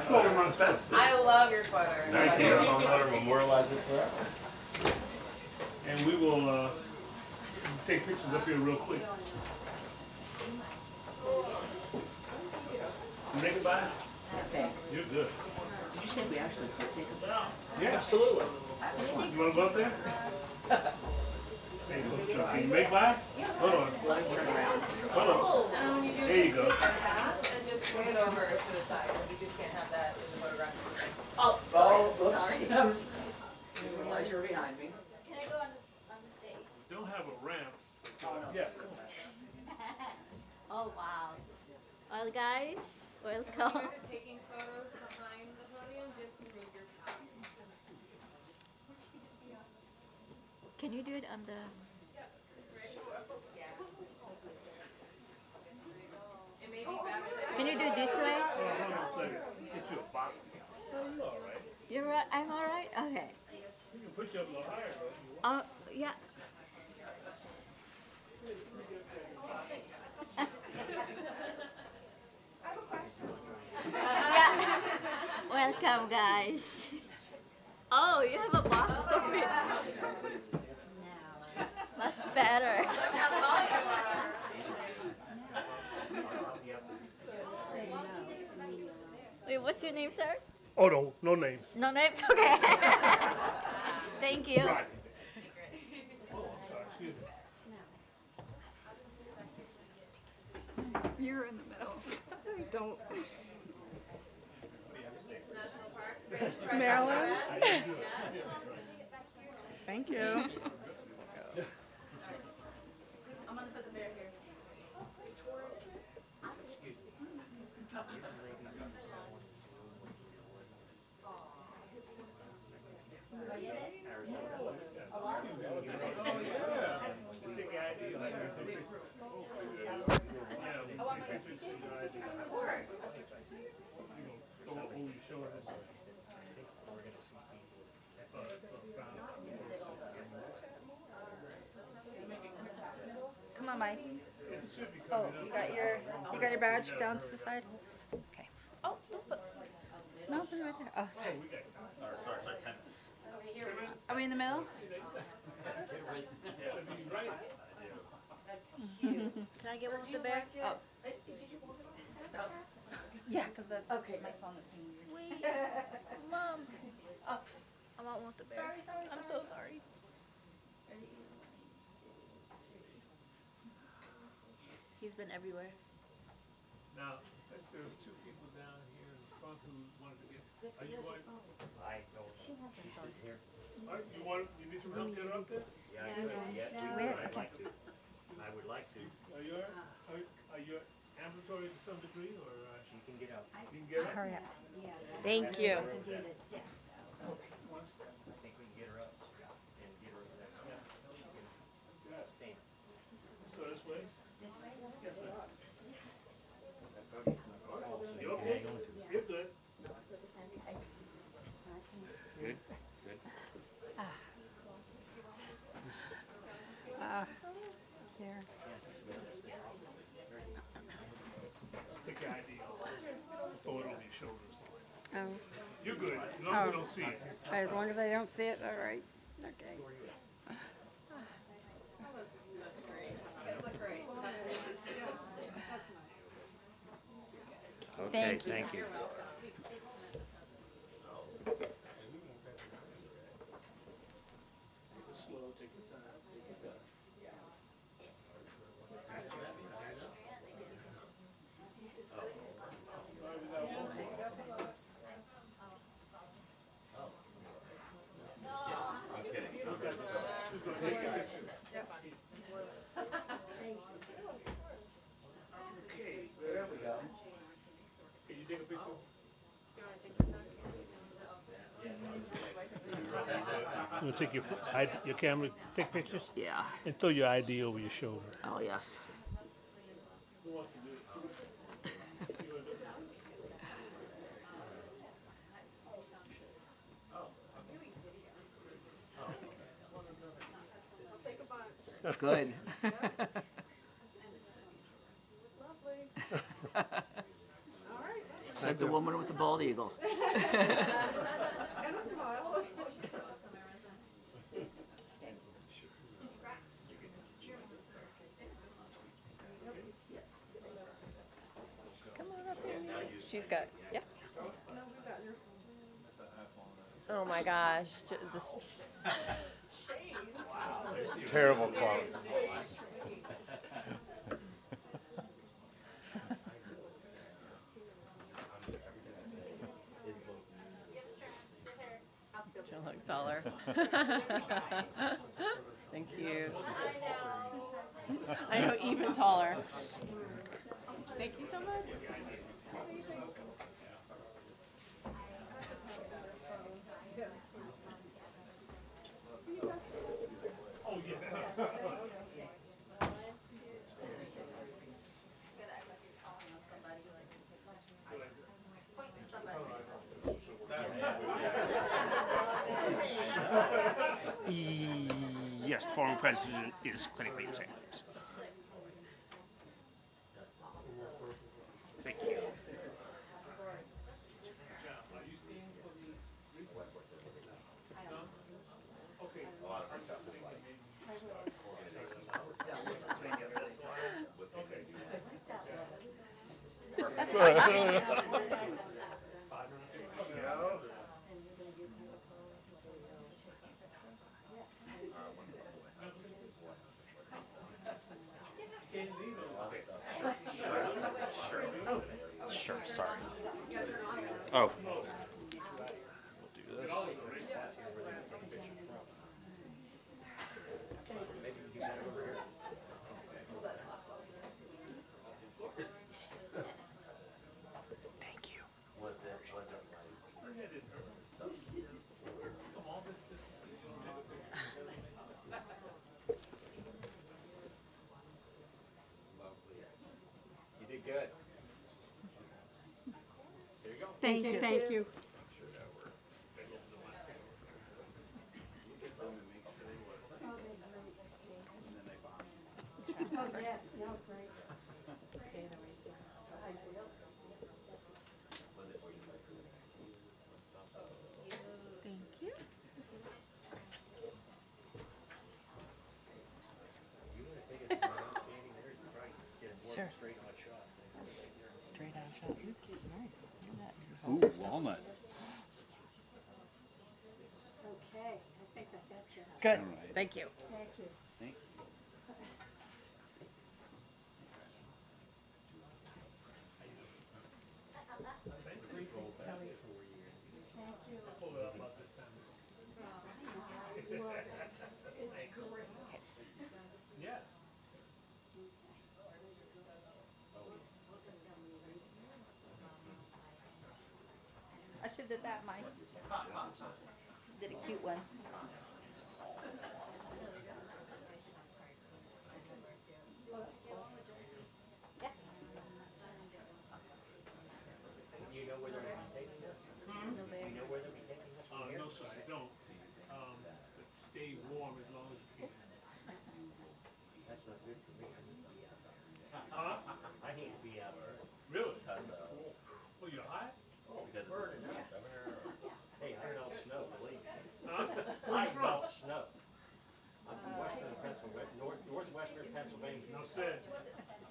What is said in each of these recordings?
It's festive. I love your sweater. Thank you. That's why I'm going to memorialize it forever. And we will take pictures up here real quick. You make it by? I think. You're good. Did you say we actually could take a picture? Yeah, absolutely. Excellent. You want to go up there? Hey, look, can you make by? Hold on. Let him turn around. Hold on. And when you do There you just go. take your pass and just swing it over to the side. You just can't have that in the photograph. Oh, sorry. Sorry. I didn't realize you were behind me. Can I go on the stage? Don't have a ramp. Oh, no. Yeah. Oh wow. Well guys, When you welcome. guys are taking photos behind the podium, just move your pass. Can you do it on the It may be best. Can you do it this way? Hold on a second. Get you a box. Oh, you're all right. You're right, I'm alright? Okay. We can put you up a little higher, though, if you want. Oh yeah. Yeah. Welcome guys. Oh, you have a box for me. No. That's better. Wait, what's your name, sir? Oh, no, no names. No names? Okay. Thank you. Right. Oh, I'm sorry, excuse me. You're in the middle. I don't. Marilyn? Thank you. I'm gonna put the bear here. Come on, Mike. Oh, you got your badge down to the side? Okay. Oh, don't put. No, put it right there. Oh, sorry. Sorry, 10 minutes. Are we in the middle? Can I get one with the bear? Oh. Yeah, because that's okay. My phone is being weird. Wait. Mom. Oh, I want one with the bear. I'm so sorry. He's been everywhere. Now, there's two people down here in the front who wanted to get. Are you going? I don't know. She's here. All right, you need some help getting up there? Yeah, I'd like to. I would like to. Are you ambulatory to some degree, or She can get up. you can get up? Hurry up. Thank you. I think we can get her up and get her over there. She can stand. Let's go this way. Yes, sir. So You you okay? hang on to it. You're good. Good, good. There. Take your ID off. Throw it over your shoulders. Oh. You're good, as long as you don't see it. As long as I don't see it, all right. Okay. You guys look great. Okay, thank you. Slow, take your time, take your time. Okay, there we go. Can you take a picture? You want to take your camera, take pictures, Yeah. and throw your ID over your shoulder. Oh, yes. Who wants to do it? Good. Said the woman woman with a bald eagle. And a smile. Come on up here. She's got, yeah. Oh my gosh. Just Terrible quality. she'll look taller. Thank you. I know, even taller. Thank you so much. Oh, yeah. Yes, the following question is clinically insane. Thank you. Sure, sorry. Oh. We'll do this. Thank you. You did good. Thank you. Thank you. Thank you. Sure. Straight on shot. Nice. Ooh, walnut. Okay, I think I got you. Good. All right. Thank you. Thank you. Thank you. Yeah. I should have did that, Mike. Did a cute one. Yeah. Do you know where they're going to be taking this? Do you know where they'll be taking this from here? No, sir, I don't. But stay warm as long as you can. That's not good for me. Huh? I hate to be out there. Really? Because, Oh, you're hot? because it's burning out, Governor. Hey, I melt snow, believe me. Huh? I melt snow. I'm from western Pennsylvania, northwestern Pennsylvania. No said.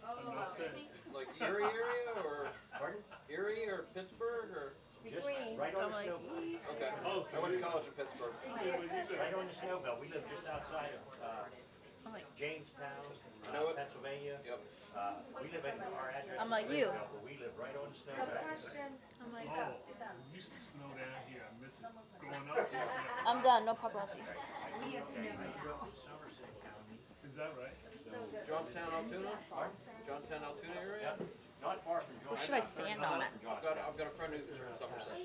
No said. Like Erie area or Pardon? Erie or Pittsburgh or? Just right on the snow belt. Okay. Oh, I went to college in Pittsburgh. Right on the snow belt. We live just outside of Jamestown, Know it? Pennsylvania. Yep. We live in our address. I'm like is you. Springfield, but we live right on the snow belt. I'm like, Oh, it used to snow down here. I miss it. Growing up here. I'm done. No paparazzi. Somerset County. Is that right? Johnstown, Altoona? Johnstown, Altoona area? Yep. Not far from Or Johnstown. should I stand on it? I've got a friend who's from Somerset.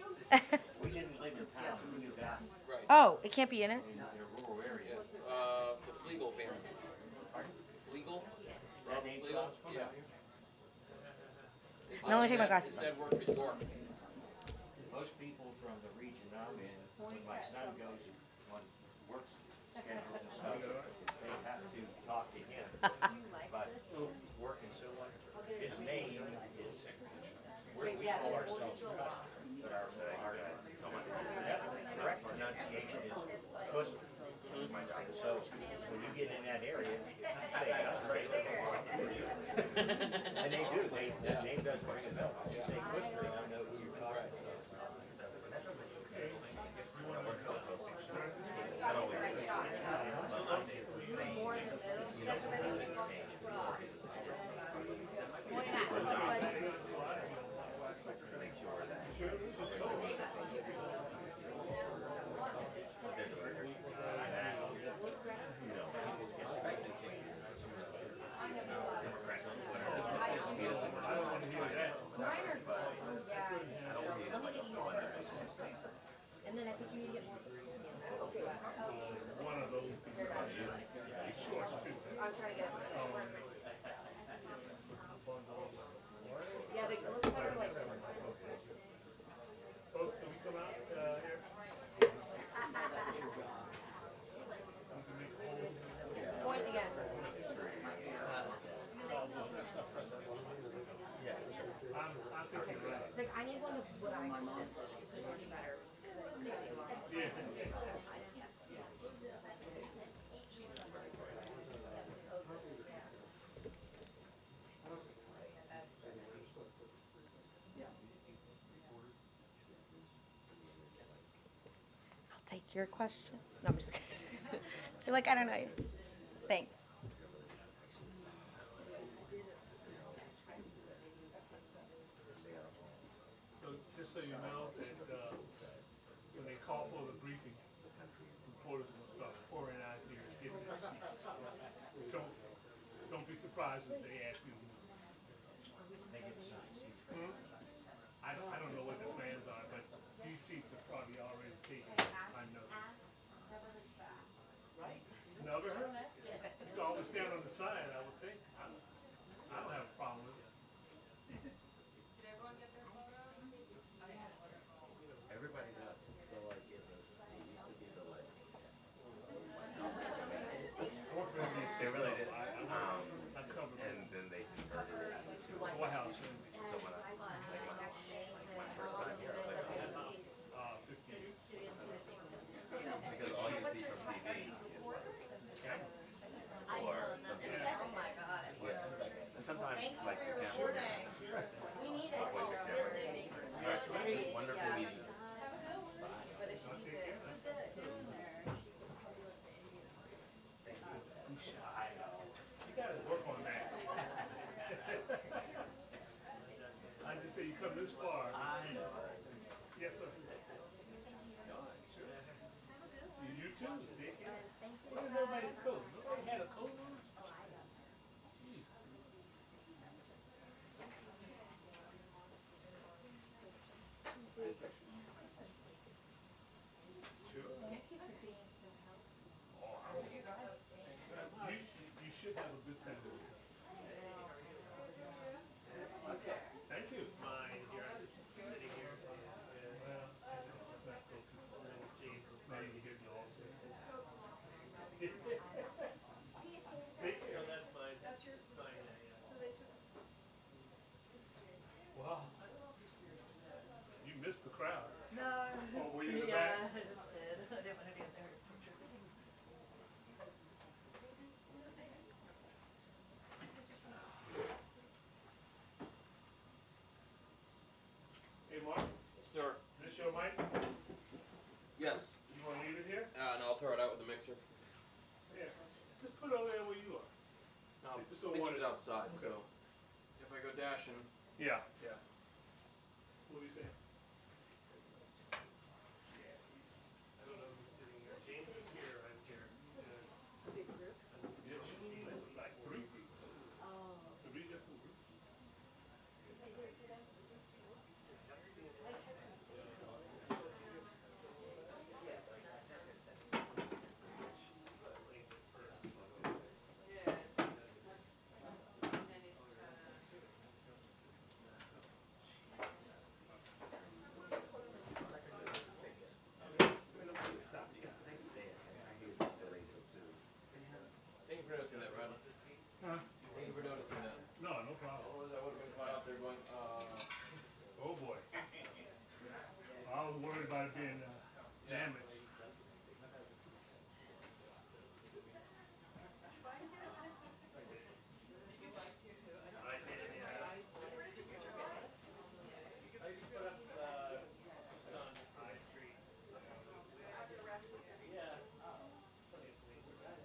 We didn't live in town. We moved out Right. Oh, it can't be in it? in a rural area. Yeah. The Flegel family. Pardon? Flegel? That name sounds familiar. No, let me take my glasses His off. dad worked for York. Most people from the region I'm in, when my son goes on work schedules and stuff, they have to talk to him about work and so on. His name is, we call ourselves customers. I think you need to get more green in that. Okay. One of those people. He's short too. I'm trying to get it. Bundle. Yeah, they look better like. Folks, can we come out here? Point again. I'm thinking right. Like, I need one of what I just did. She's supposed to be better. Yeah. I'll take your question. No, I'm just kidding. You're like, I don't know you. Thanks. So just so you know, that when they call for the briefing, reporters are going to start pouring out here and getting their seats. Don't be surprised if they ask you to move. They get assigned seats. I don't know what the plans are, but these seats are probably already taken. I know. Never heard? You can always stand on the side, I would think. I don't have a problem with it. Everybody does. So like it used to be the like it really did. And then they converted it to White House. so when I my first time here I was like, oh, this is 50 years. because all you see from TV is like or something. Oh my god. Yeah. And sometimes like the camera We need it. wonderful meeting you. You gotta work on that. I just say you come this far. I know. Yes, sir. You too. Where's everybody's coat? Nobody had a coat on? Jeez. Sure. You should have a good time. Thank you. Mine, you're sitting here. Well, let's not go too far. Now you hear you all say. Take care. That's mine. That's yours. Mine, yeah. So they took. Wow. You missed the crowd. No, Oh, were you in the back? I just did. I didn't want to be in there. Hey, Mark, Sir. this your mic? Yes. You want to leave it here? No, I'll throw it out with the mixer. Yeah. Just put it over there where you are. No, Just don't want mixer's it- outside, Okay. so if I go dashing, Yeah, yeah. What were you saying? I don't know who's sitting here. James is here, I'm here. Big group. Yeah, she's like 3 people. Oh. 3 different groups. thank you for noticing that, Rod. Huh? Thank you for noticing that. No, no problem. Otherwise I would have been caught out there going, Oh boy. I was worried about it being damaged. I did, yeah. I used to put up just on High Street. Yeah. Plenty of police around.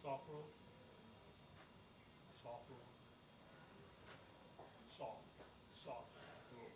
Soft roll. Soft roll. Soft. Soft roll.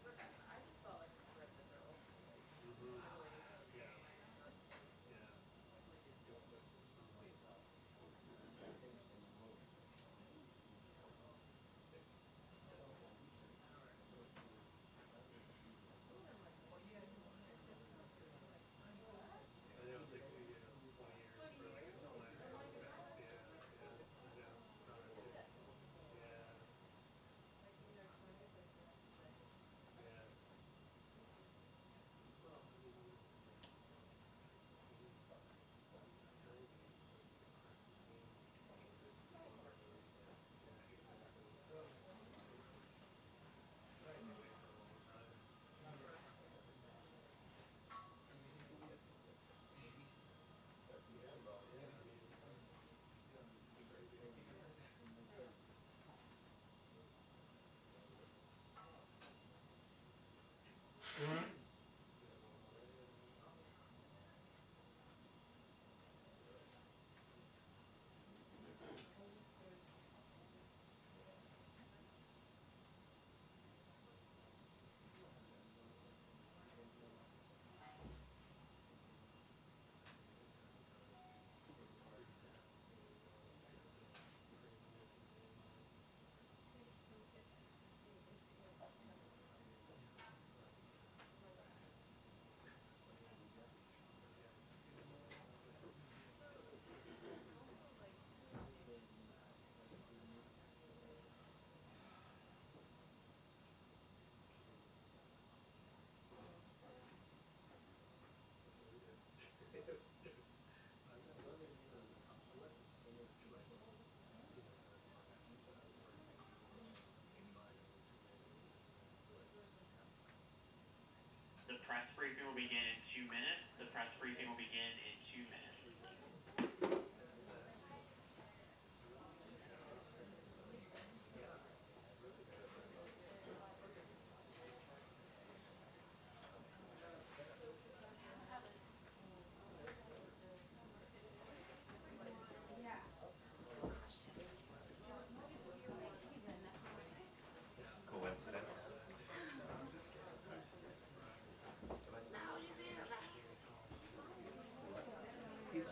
Okay. All right. The press briefing will begin in 2 minutes. The press briefing will begin in 2 minutes.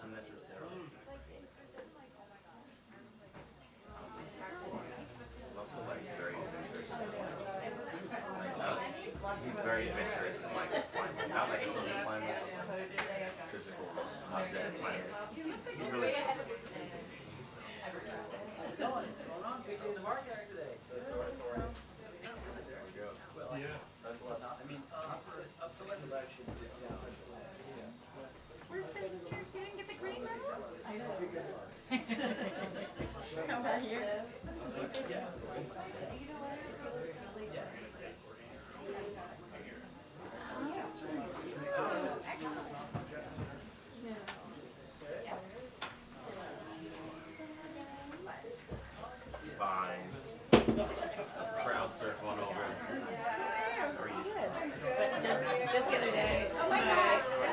unnecessarily. He's also like very adventurous. He's very adventurous and like climbing. Not like a social climber, physical object climber. He's really What's going on? Big day in the markets today. Yeah. I mean, up selective action. Where's the, you didn't get the green medal? How about you? fine. Just crowd surf on over. How are you? But just the other day, my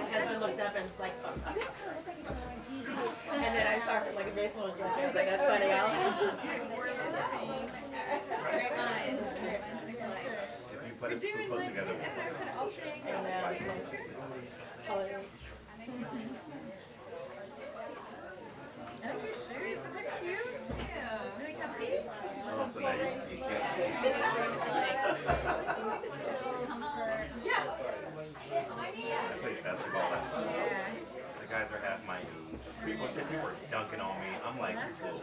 husband looked up and was like, you guys kind of look like each other on TV. And then I started like a very slow joke. I was like, that's funny. If you put us close together, we'll oh, so now you can't see. I played basketball last time. The guys are half my age. People were dunking on me. I'm like, whoa.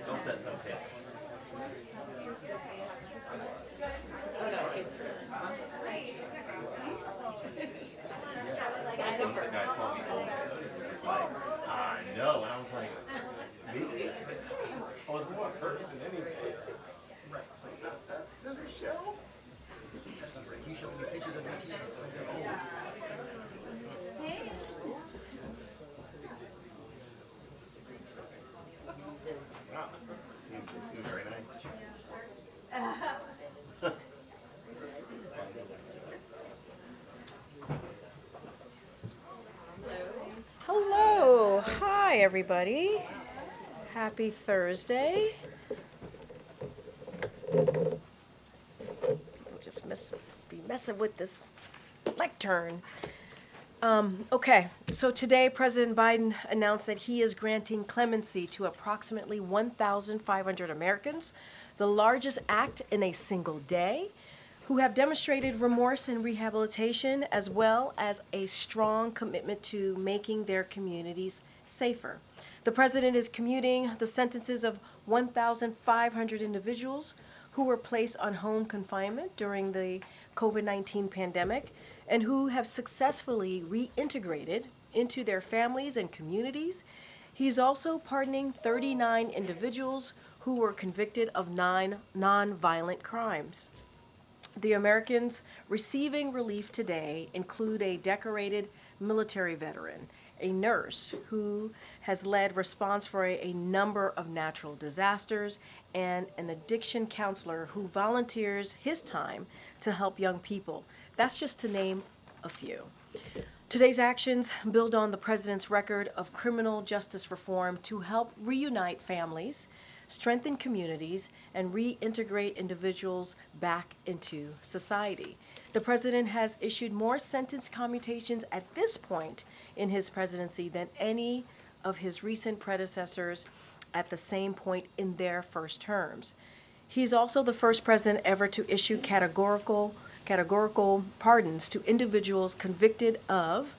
Don't set some picks. One of the guys called me old head. He was just like, I know. And I was like, me? I was more hurt than anything. Right. Does it show? He's like, he showed me pictures of me kids. I said, oh. Wow. It seems very nice. Hello, hi everybody. Happy Thursday. We'll just be messing with this lectern. Okay, so today President Biden announced that he is granting clemency to approximately 1,500 Americans, the largest act in a single day, who have demonstrated remorse and rehabilitation, as well as a strong commitment to making their communities safer. The president is commuting the sentences of 1,500 individuals who were placed on home confinement during the COVID-19 pandemic and who have successfully reintegrated into their families and communities. He's also pardoning 39 individuals who were convicted of 9 non-violent crimes. The Americans receiving relief today include a decorated military veteran, a nurse who has led response for a number of natural disasters, and an addiction counselor who volunteers his time to help young people. That's just to name a few. Today's actions build on the president's record of criminal justice reform to help reunite families, strengthen communities, and reintegrate individuals back into society. The president has issued more sentence commutations at this point in his presidency than any of his recent predecessors at the same point in their first terms. He's also the first president ever to issue categorical pardons to individuals convicted of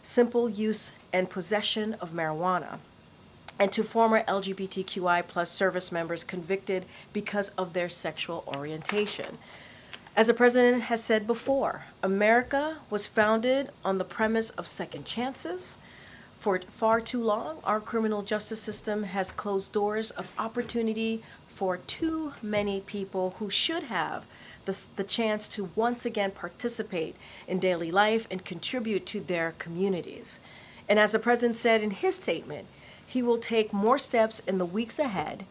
simple use and possession of marijuana, and to former LGBTQI plus service members convicted because of their sexual orientation. As the president has said before, America was founded on the premise of second chances. For far too long, our criminal justice system has closed doors of opportunity for too many people who should have the chance to once again participate in daily life and contribute to their communities. And as the president said in his statement, he will take more steps in the weeks ahead.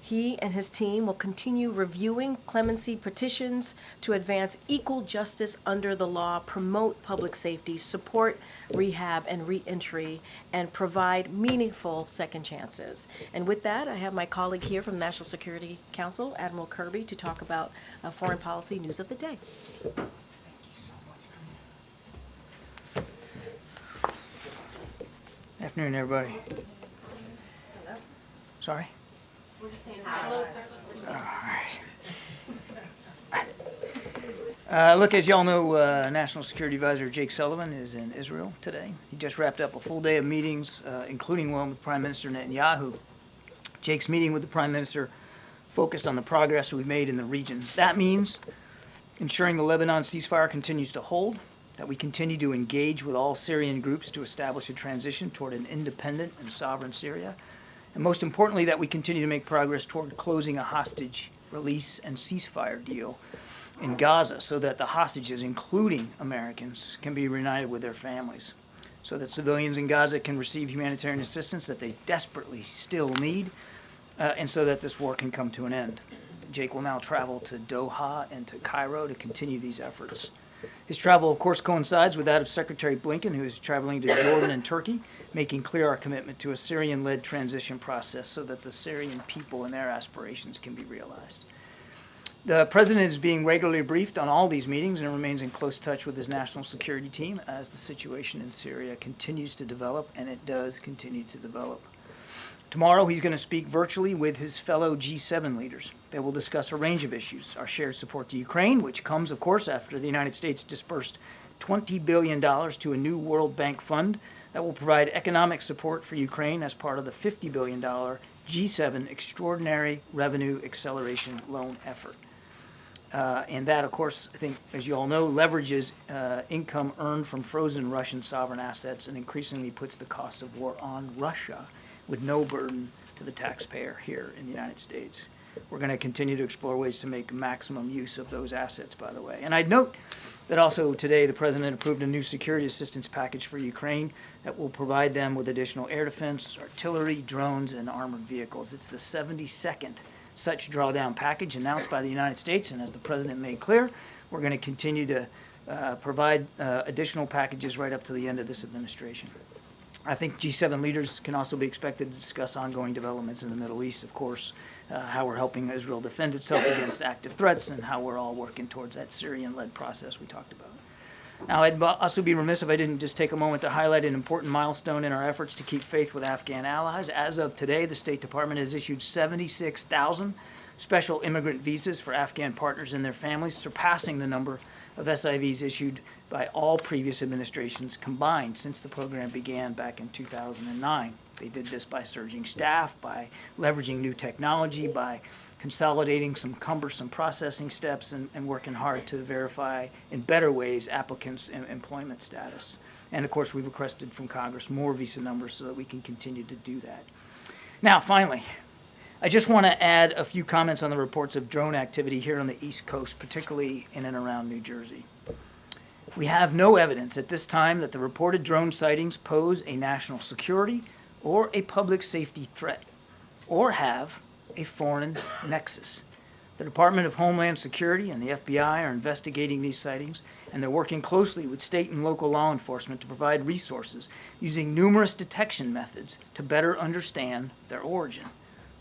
He and his team will continue reviewing clemency petitions to advance equal justice under the law, promote public safety, support rehab and reentry, and provide meaningful second chances. And with that, I have my colleague here from the National Security Council, Admiral Kirby, to talk about foreign policy news of the day. Afternoon, everybody. Sorry? We're just saying hello, sir. All right. Look, as y'all know, National Security Advisor Jake Sullivan is in Israel today. He just wrapped up a full day of meetings, including one with Prime Minister Netanyahu. Jake's meeting with the Prime Minister focused on the progress we've made in the region. That means ensuring the Lebanon ceasefire continues to hold, that we continue to engage with all Syrian groups to establish a transition toward an independent and sovereign Syria, and most importantly, that we continue to make progress toward closing a hostage release and ceasefire deal in Gaza so that the hostages, including Americans, can be reunited with their families, so that civilians in Gaza can receive humanitarian assistance that they desperately still need, and so that this war can come to an end. Jake will now travel to Doha and to Cairo to continue these efforts. His travel, of course, coincides with that of Secretary Blinken, who is traveling to Jordan and Turkey, making clear our commitment to a Syrian-led transition process so that the Syrian people and their aspirations can be realized. The President is being regularly briefed on all these meetings and remains in close touch with his national security team as the situation in Syria continues to develop, and it does continue to develop. Tomorrow, he's going to speak virtually with his fellow G7 leaders. They will discuss a range of issues: our shared support to Ukraine, which comes, of course, after the United States dispersed $20 billion to a new World Bank fund that will provide economic support for Ukraine as part of the $50 billion G7 Extraordinary Revenue Acceleration Loan effort. And that, of course, I think, as you all know, leverages income earned from frozen Russian sovereign assets and increasingly puts the cost of war on Russia with no burden to the taxpayer here in the United States. We're going to continue to explore ways to make maximum use of those assets, by the way. And I'd note that also today the President approved a new security assistance package for Ukraine that will provide them with additional air defense, artillery, drones, and armored vehicles. It's the 72nd such drawdown package announced by the United States, and as the President made clear, we're going to continue to provide additional packages right up to the end of this administration. I think G7 leaders can also be expected to discuss ongoing developments in the Middle East, of course, how we're helping Israel defend itself against active threats, and how we're all working towards that Syrian-led process we talked about. Now, I'd also be remiss if I didn't just take a moment to highlight an important milestone in our efforts to keep faith with Afghan allies. As of today, the State Department has issued 76,000 special immigrant visas for Afghan partners and their families, surpassing the number of SIVs issued by all previous administrations combined since the program began back in 2009. They did this by surging staff, by leveraging new technology, by consolidating some cumbersome processing steps, and working hard to verify in better ways applicants' employment status. And of course, we've requested from Congress more visa numbers so that we can continue to do that. Now, finally, I just want to add a few comments on the reports of drone activity here on the East Coast, particularly in and around New Jersey. We have no evidence at this time that the reported drone sightings pose a national security or a public safety threat, or have a foreign nexus. The Department of Homeland Security and the FBI are investigating these sightings, and they're working closely with state and local law enforcement to provide resources using numerous detection methods to better understand their origin.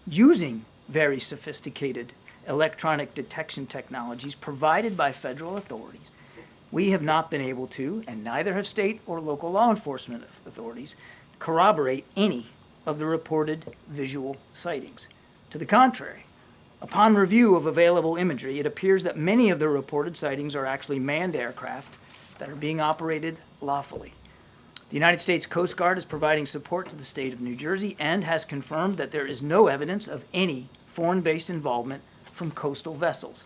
Using very sophisticated electronic detection technologies provided by federal authorities, we have not been able to, and neither have state or local law enforcement authorities, corroborate any of the reported visual sightings. To the contrary, upon review of available imagery, it appears that many of the reported sightings are actually manned aircraft that are being operated lawfully. The United States Coast Guard is providing support to the state of New Jersey and has confirmed that there is no evidence of any foreign-based involvement from coastal vessels.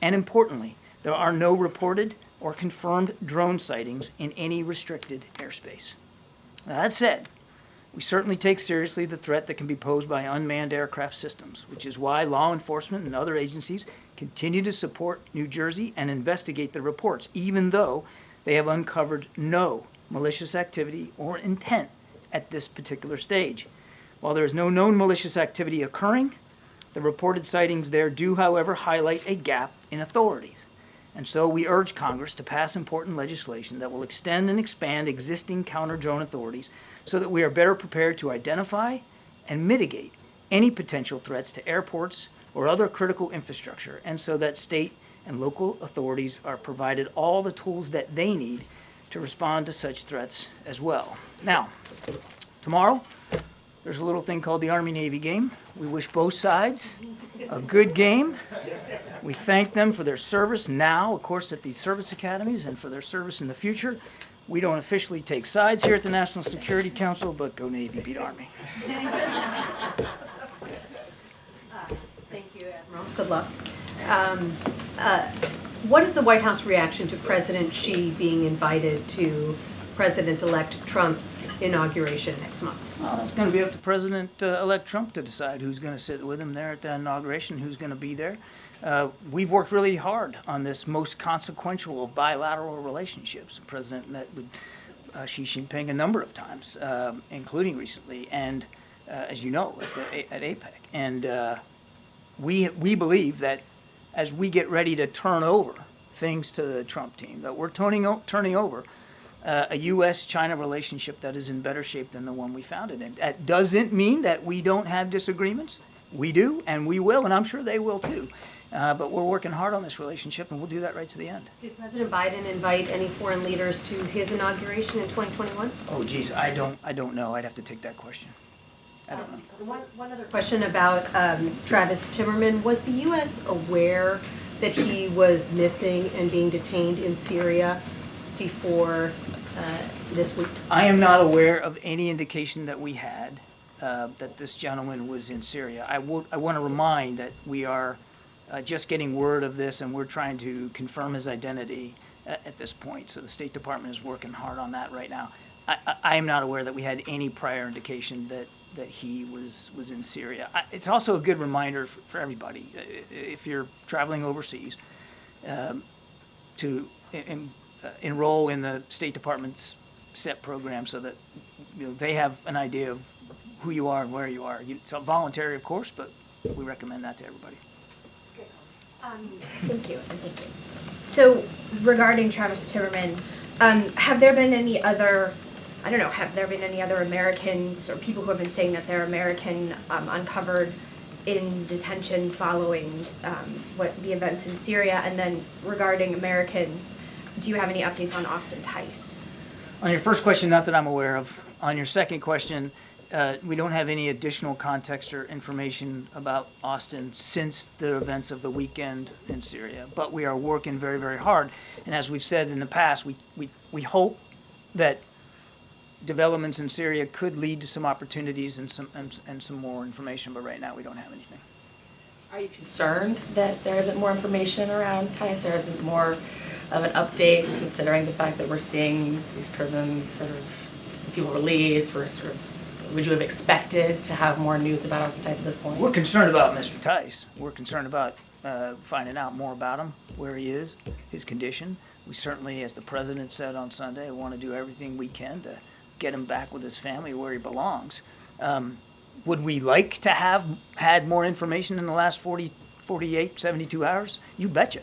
And importantly, there are no reported or confirmed drone sightings in any restricted airspace. Now, that said, we certainly take seriously the threat that can be posed by unmanned aircraft systems, which is why law enforcement and other agencies continue to support New Jersey and investigate the reports, even though they have uncovered no malicious activity or intent at this particular stage. While there is no known malicious activity occurring, the reported sightings there do, however, highlight a gap in authorities. And so we urge Congress to pass important legislation that will extend and expand existing counter-drone authorities so that we are better prepared to identify and mitigate any potential threats to airports or other critical infrastructure, and so that state and local authorities are provided all the tools that they need to respond to such threats as well. Now, tomorrow, there's a little thing called the Army-Navy game. We wish both sides a good game. We thank them for their service now, of course, at these service academies, and for their service in the future. We don't officially take sides here at the National Security Council, but go Navy, beat Army. Thank you, Admiral. Good luck. What is the White House reaction to President Xi being invited to President-elect Trump's inauguration next month? Well, it's going to be up to President-elect Trump to decide who's going to sit with him there at the inauguration, who's going to be there. We've worked really hard on this most consequential of bilateral relationships. The President met with Xi Jinping a number of times, including recently, and as you know, at APEC. And we believe that as we get ready to turn over things to the Trump team, that we're turning over a U.S.-China relationship that is in better shape than the one we found it in. That doesn't mean that we don't have disagreements. We do, and we will, and I'm sure they will too. But we're working hard on this relationship, and we'll do that right to the end. Did President Biden invite any foreign leaders to his inauguration in 2021? Oh, geez, I don't know. I'd have to take that question. I don't know. One other question about Travis Timmerman. Was the U.S. aware that he was missing and being detained in Syria before this week? I am not aware of any indication that we had that this gentleman was in Syria. I want to remind that we are just getting word of this, and we're trying to confirm his identity at this point. So the State Department is working hard on that right now. I am not aware that we had any prior indication that he was in Syria. It's also a good reminder for everybody, if you're traveling overseas, to enroll in the State Department's STEP program so that they have an idea of who you are and where you are. It's voluntary, of course, but we recommend that to everybody. Thank you. So regarding Travis Timmerman, have there been any other, have there been any other Americans or people who have been saying that they're American uncovered in detention following what the events in Syria? And then regarding Americans, do you have any updates on Austin Tice? On your first question, not that I'm aware of. On your second question, we don't have any additional context or information about Austin since the events of the weekend in Syria, but we are working very, very hard. And as we've said in the past, we hope that developments in Syria could lead to some opportunities and some more information, but right now we don't have anything. Are you concerned that there isn't more information around Tice? There isn't more of an update, considering the fact that we're seeing these prisons sort of people released? Would you have expected to have more news about Austin Tice at this point? We're concerned about Mr. Tice. We're concerned about finding out more about him, where he is, his condition. We certainly, as the President said on Sunday, want to do everything we can to get him back with his family where he belongs. Would we like to have had more information in the last 48, 72 hours? You betcha.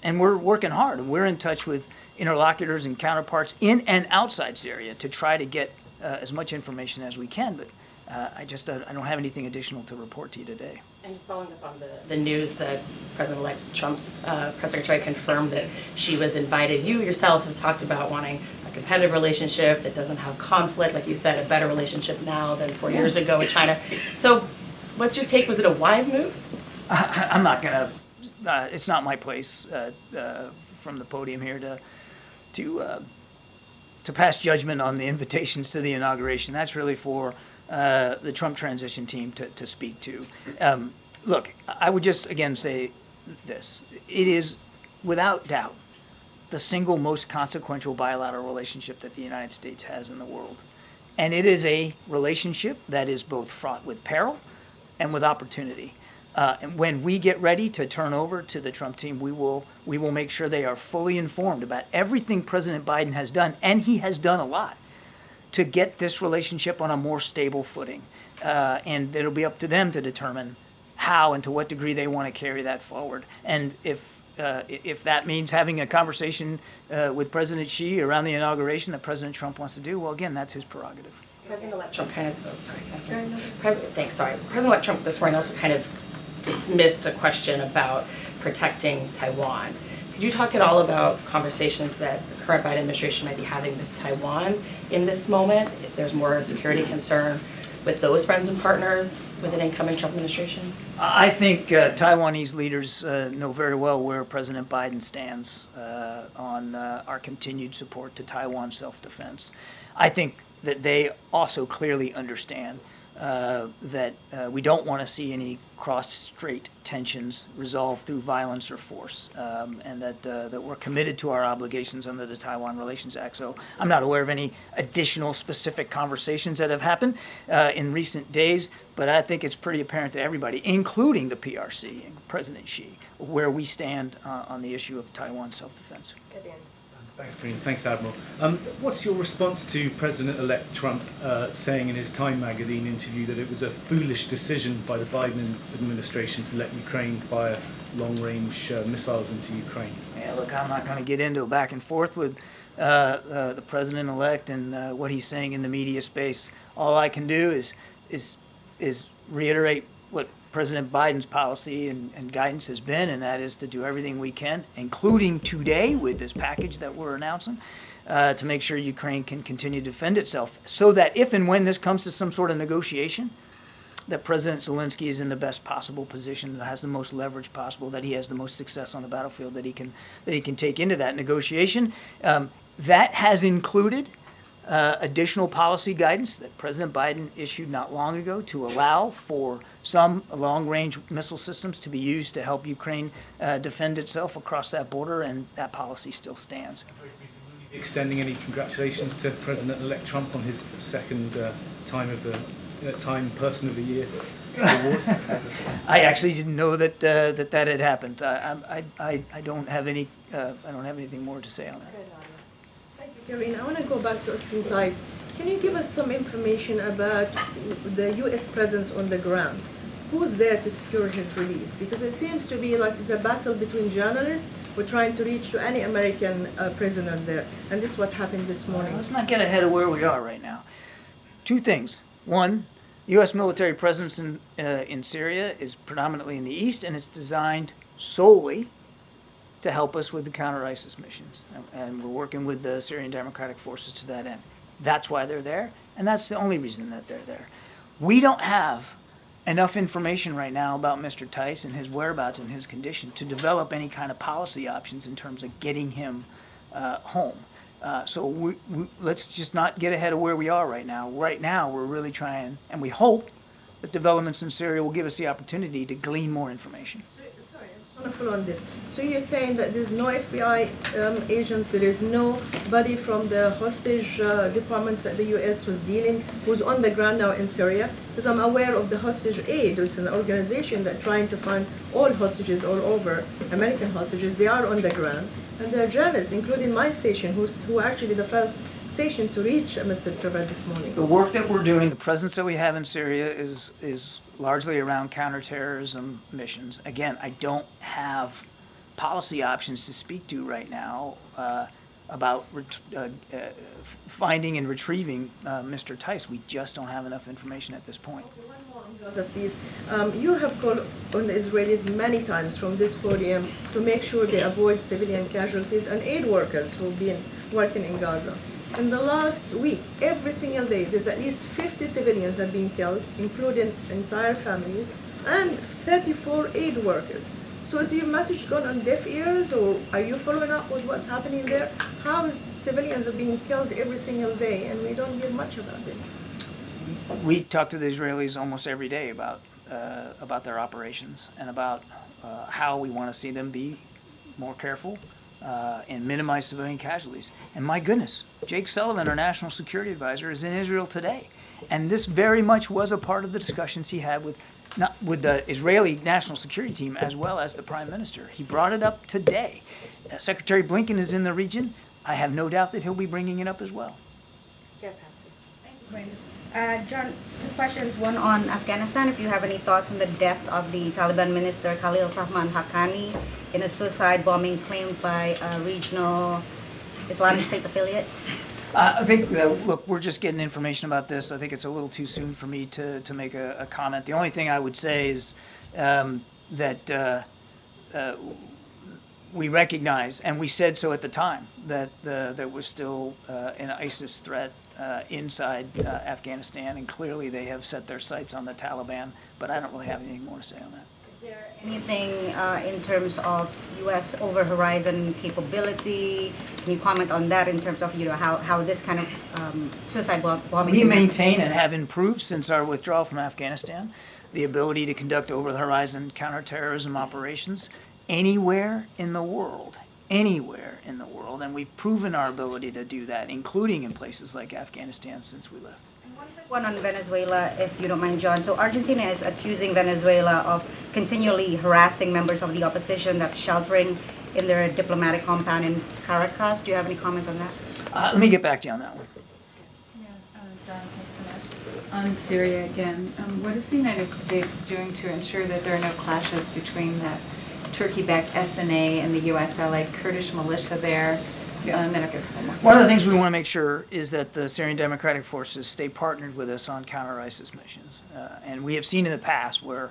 And we're working hard. We're in touch with interlocutors and counterparts in and outside Syria to try to get as much information as we can, but I don't have anything additional to report to you today. And just following up on the news that President-elect Trump's press secretary confirmed that she was invited. You yourself have talked about wanting a competitive relationship that doesn't have conflict, like you said, a better relationship now than 4 years ago with China. So what's your take? Was it a wise move? I'm not gonna, it's not my place from the podium here to pass judgment on the invitations to the inauguration. That's really for the Trump transition team to speak to. Look, I would just again say this. It is without doubt the single most consequential bilateral relationship that the United States has in the world. And it is a relationship that is both fraught with peril and with opportunity. And when we get ready to turn over to the Trump team, we will make sure they are fully informed about everything President Biden has done, and he has done a lot, to get this relationship on a more stable footing. And it'll be up to them to determine how and to what degree they want to carry that forward. And if that means having a conversation with President Xi around the inauguration that President Trump wants to do, well, again, that's his prerogative. President-elect Trump President-elect Trump this morning also kind of dismissed a question about protecting Taiwan. Could you talk at all about conversations that the current Biden administration might be having with Taiwan in this moment? If there's more security concern with those friends and partners with an incoming Trump administration? I think Taiwanese leaders know very well where President Biden stands on our continued support to Taiwan self-defense. I think that they also clearly understand that we don't want to see any cross-strait tensions resolved through violence or force, and that we're committed to our obligations under the Taiwan Relations Act. So I'm not aware of any additional specific conversations that have happened in recent days, but I think it's pretty apparent to everybody, including the PRC and President Xi, where we stand on the issue of Taiwan self-defense. Thanks, Karine. Thanks, Admiral. What's your response to President-elect Trump saying in his Time magazine interview that it was a foolish decision by the Biden administration to let Ukraine fire long-range missiles into Ukraine? Yeah, look, I'm not going to get into a back and forth with the President-elect and what he's saying in the media space. All I can do is reiterate what President Biden's policy and guidance has been, and that is to do everything we can, including today with this package that we're announcing, to make sure Ukraine can continue to defend itself, so that if and when this comes to some sort of negotiation, that President Zelensky is in the best possible position, that has the most leverage possible, that he has the most success on the battlefield that he can take into that negotiation. That has included additional policy guidance that President Biden issued not long ago to allow for some long-range missile systems to be used to help Ukraine defend itself across that border, and that policy still stands. Extending any congratulations to President-elect Trump on his second Time Person of the Year award. I actually didn't know that that had happened. I don't have any. I don't have anything more to say on that. Karine, I want to go back to Austin Tice. Can you give us some information about the U.S. presence on the ground? Who's there to secure his release? Because it seems to be like it's a battle between journalists. We're trying to reach to any American prisoners there. And this is what happened this morning. Let's not get ahead of where we are right now. Two things. One, U.S. military presence in Syria is predominantly in the east, and it's designed solely to help us with the counter-ISIS missions. And we're working with the Syrian Democratic Forces to that end. That's why they're there, and that's the only reason that they're there. We don't have enough information right now about Mr. Tice and his whereabouts and his condition to develop any kind of policy options in terms of getting him home. So let's just not get ahead of where we are right now. Right now, we're really trying, and we hope that developments in Syria will give us the opportunity to glean more information. I want to follow on this. So you're saying that there's no FBI agent, there is nobody from the hostage departments that the U.S. was dealing, who's on the ground now in Syria? Because I'm aware of the Hostage Aid. It's an organization that's trying to find all hostages all over, American hostages. They are on the ground. And there are journalists, including my station, who are actually the first station to reach Mr. Trevor this morning. The work that we're doing, the presence that we have in Syria is largely around counterterrorism missions. Again, I don't have policy options to speak to right now about finding and retrieving Mr. Tice. We just don't have enough information at this point. Because of these, you have called on the Israelis many times from this podium to make sure they avoid civilian casualties and aid workers who've been working in Gaza. In the last week, every single day, there's at least 50 civilians have been killed, including entire families, and 34 aid workers. So is your message gone on deaf ears, or are you following up with what's happening there? How is civilians are being killed every single day, and we don't hear much about it? We talk to the Israelis almost every day about their operations and about how we want to see them be more careful and minimize civilian casualties. And my goodness, Jake Sullivan, our national security advisor, is in Israel today. And this very much was a part of the discussions he had with the Israeli national security team as well as the prime minister. He brought it up today. Secretary Blinken is in the region. I have no doubt that he'll be bringing it up as well. Yeah, Patsy. John, two questions. One on Afghanistan. If you have any thoughts on the death of the Taliban minister Khalil Rahman Haqqani in a suicide bombing claimed by a regional Islamic State affiliate? I think, look, we're just getting information about this. I think it's a little too soon for me to make a comment. The only thing I would say is that we recognize, and we said so at the time, that there was still an ISIS threat inside Afghanistan, and clearly they have set their sights on the Taliban, but I don't really have anything more to say on that. Is there anything in terms of U.S. over-horizon capability? Can you comment on that in terms of how this kind of suicide bombing? We maintain and have improved since our withdrawal from Afghanistan the ability to conduct over-the-horizon counterterrorism operations anywhere in the world, and we've proven our ability to do that, including in places like Afghanistan since we left. One on Venezuela, if you don't mind, John. So Argentina is accusing Venezuela of continually harassing members of the opposition that's sheltering in their diplomatic compound in Caracas. Do you have any comments on that? Let me get back to you on that one. John, thanks so much. On Syria again, what is the United States doing to ensure that there are no clashes between the Turkey-backed SNA and the U.S.-allied Kurdish militia there? Yeah. Then I've got a couple more. One of the things we want to make sure is that the Syrian Democratic Forces stay partnered with us on counter-ISIS missions. And we have seen in the past where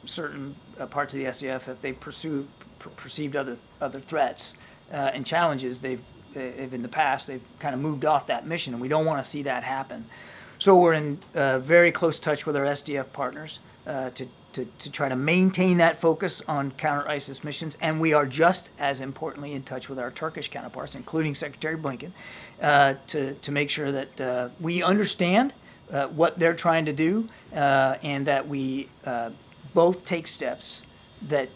certain parts of the SDF, if they perceived other threats and challenges, they've in the past, they've kind of moved off that mission, and we don't want to see that happen. So we're in very close touch with our SDF partners to try to maintain that focus on counter-ISIS missions, and we are just as importantly in touch with our Turkish counterparts, including Secretary Blinken, to make sure that we understand what they're trying to do, and that we both take steps that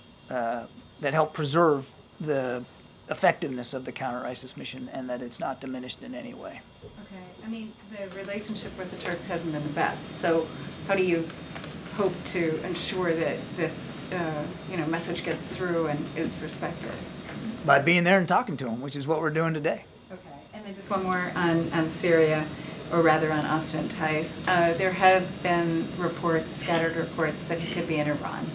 help preserve the effectiveness of the counter-ISIS mission, and that it's not diminished in any way. Okay. I mean, the relationship with the Turks hasn't been the best. So how do you hope to ensure that this message gets through and is respected? By being there and talking to them, which is what we're doing today. Okay. And then just one more on Syria, or rather on Austin Tice. There have been scattered reports that he could be in Iran.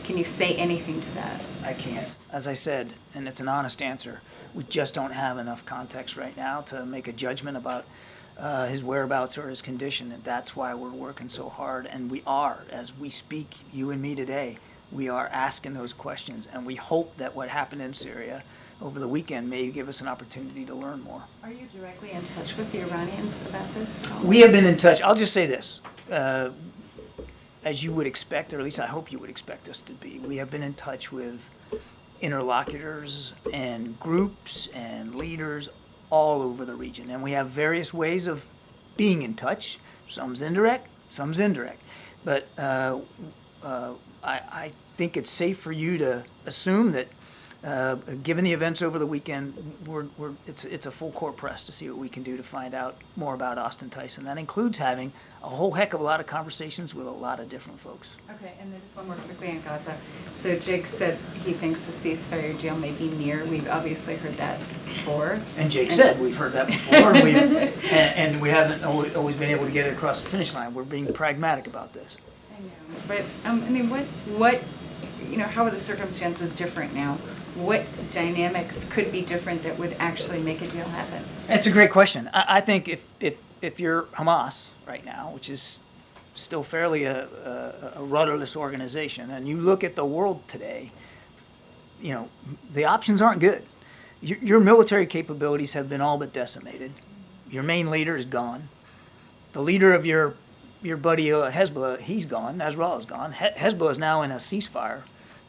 Can you say anything to that? I can't. As I said, and it's an honest answer, we just don't have enough context right now to make a judgment about his whereabouts or his condition, and that's why we're working so hard. And we are, as we speak, you and me today, we are asking those questions, and we hope that what happened in Syria over the weekend may give us an opportunity to learn more. Are you directly in touch with the Iranians about this? We have been in touch. I'll just say this. As you would expect, or at least I hope you would expect us to be, we have been in touch with interlocutors and groups and leaders all over the region. And we have various ways of being in touch. Some's indirect, some's indirect. But I think it's safe for you to assume that given the events over the weekend, it's a full court press to see what we can do to find out more about Austin Tice. And that includes having a whole heck of a lot of conversations with a lot of different folks. Okay, and then just one more quickly on Gaza. So Jake said he thinks the ceasefire deal may be near. We've obviously heard that before. And Jake said we've heard that before, and we haven't always been able to get it across the finish line. We're being pragmatic about this. I know, but I mean, what, how are the circumstances different now? What dynamics could be different that would actually make a deal happen? It's a great question. I think if you're Hamas right now, which is still fairly a rudderless organization, and you look at the world today, the options aren't good. Your military capabilities have been all but decimated. Your main leader is gone. The leader of your buddy Hezbollah, he's gone. Nasrallah is gone. Hezbollah is now in a ceasefire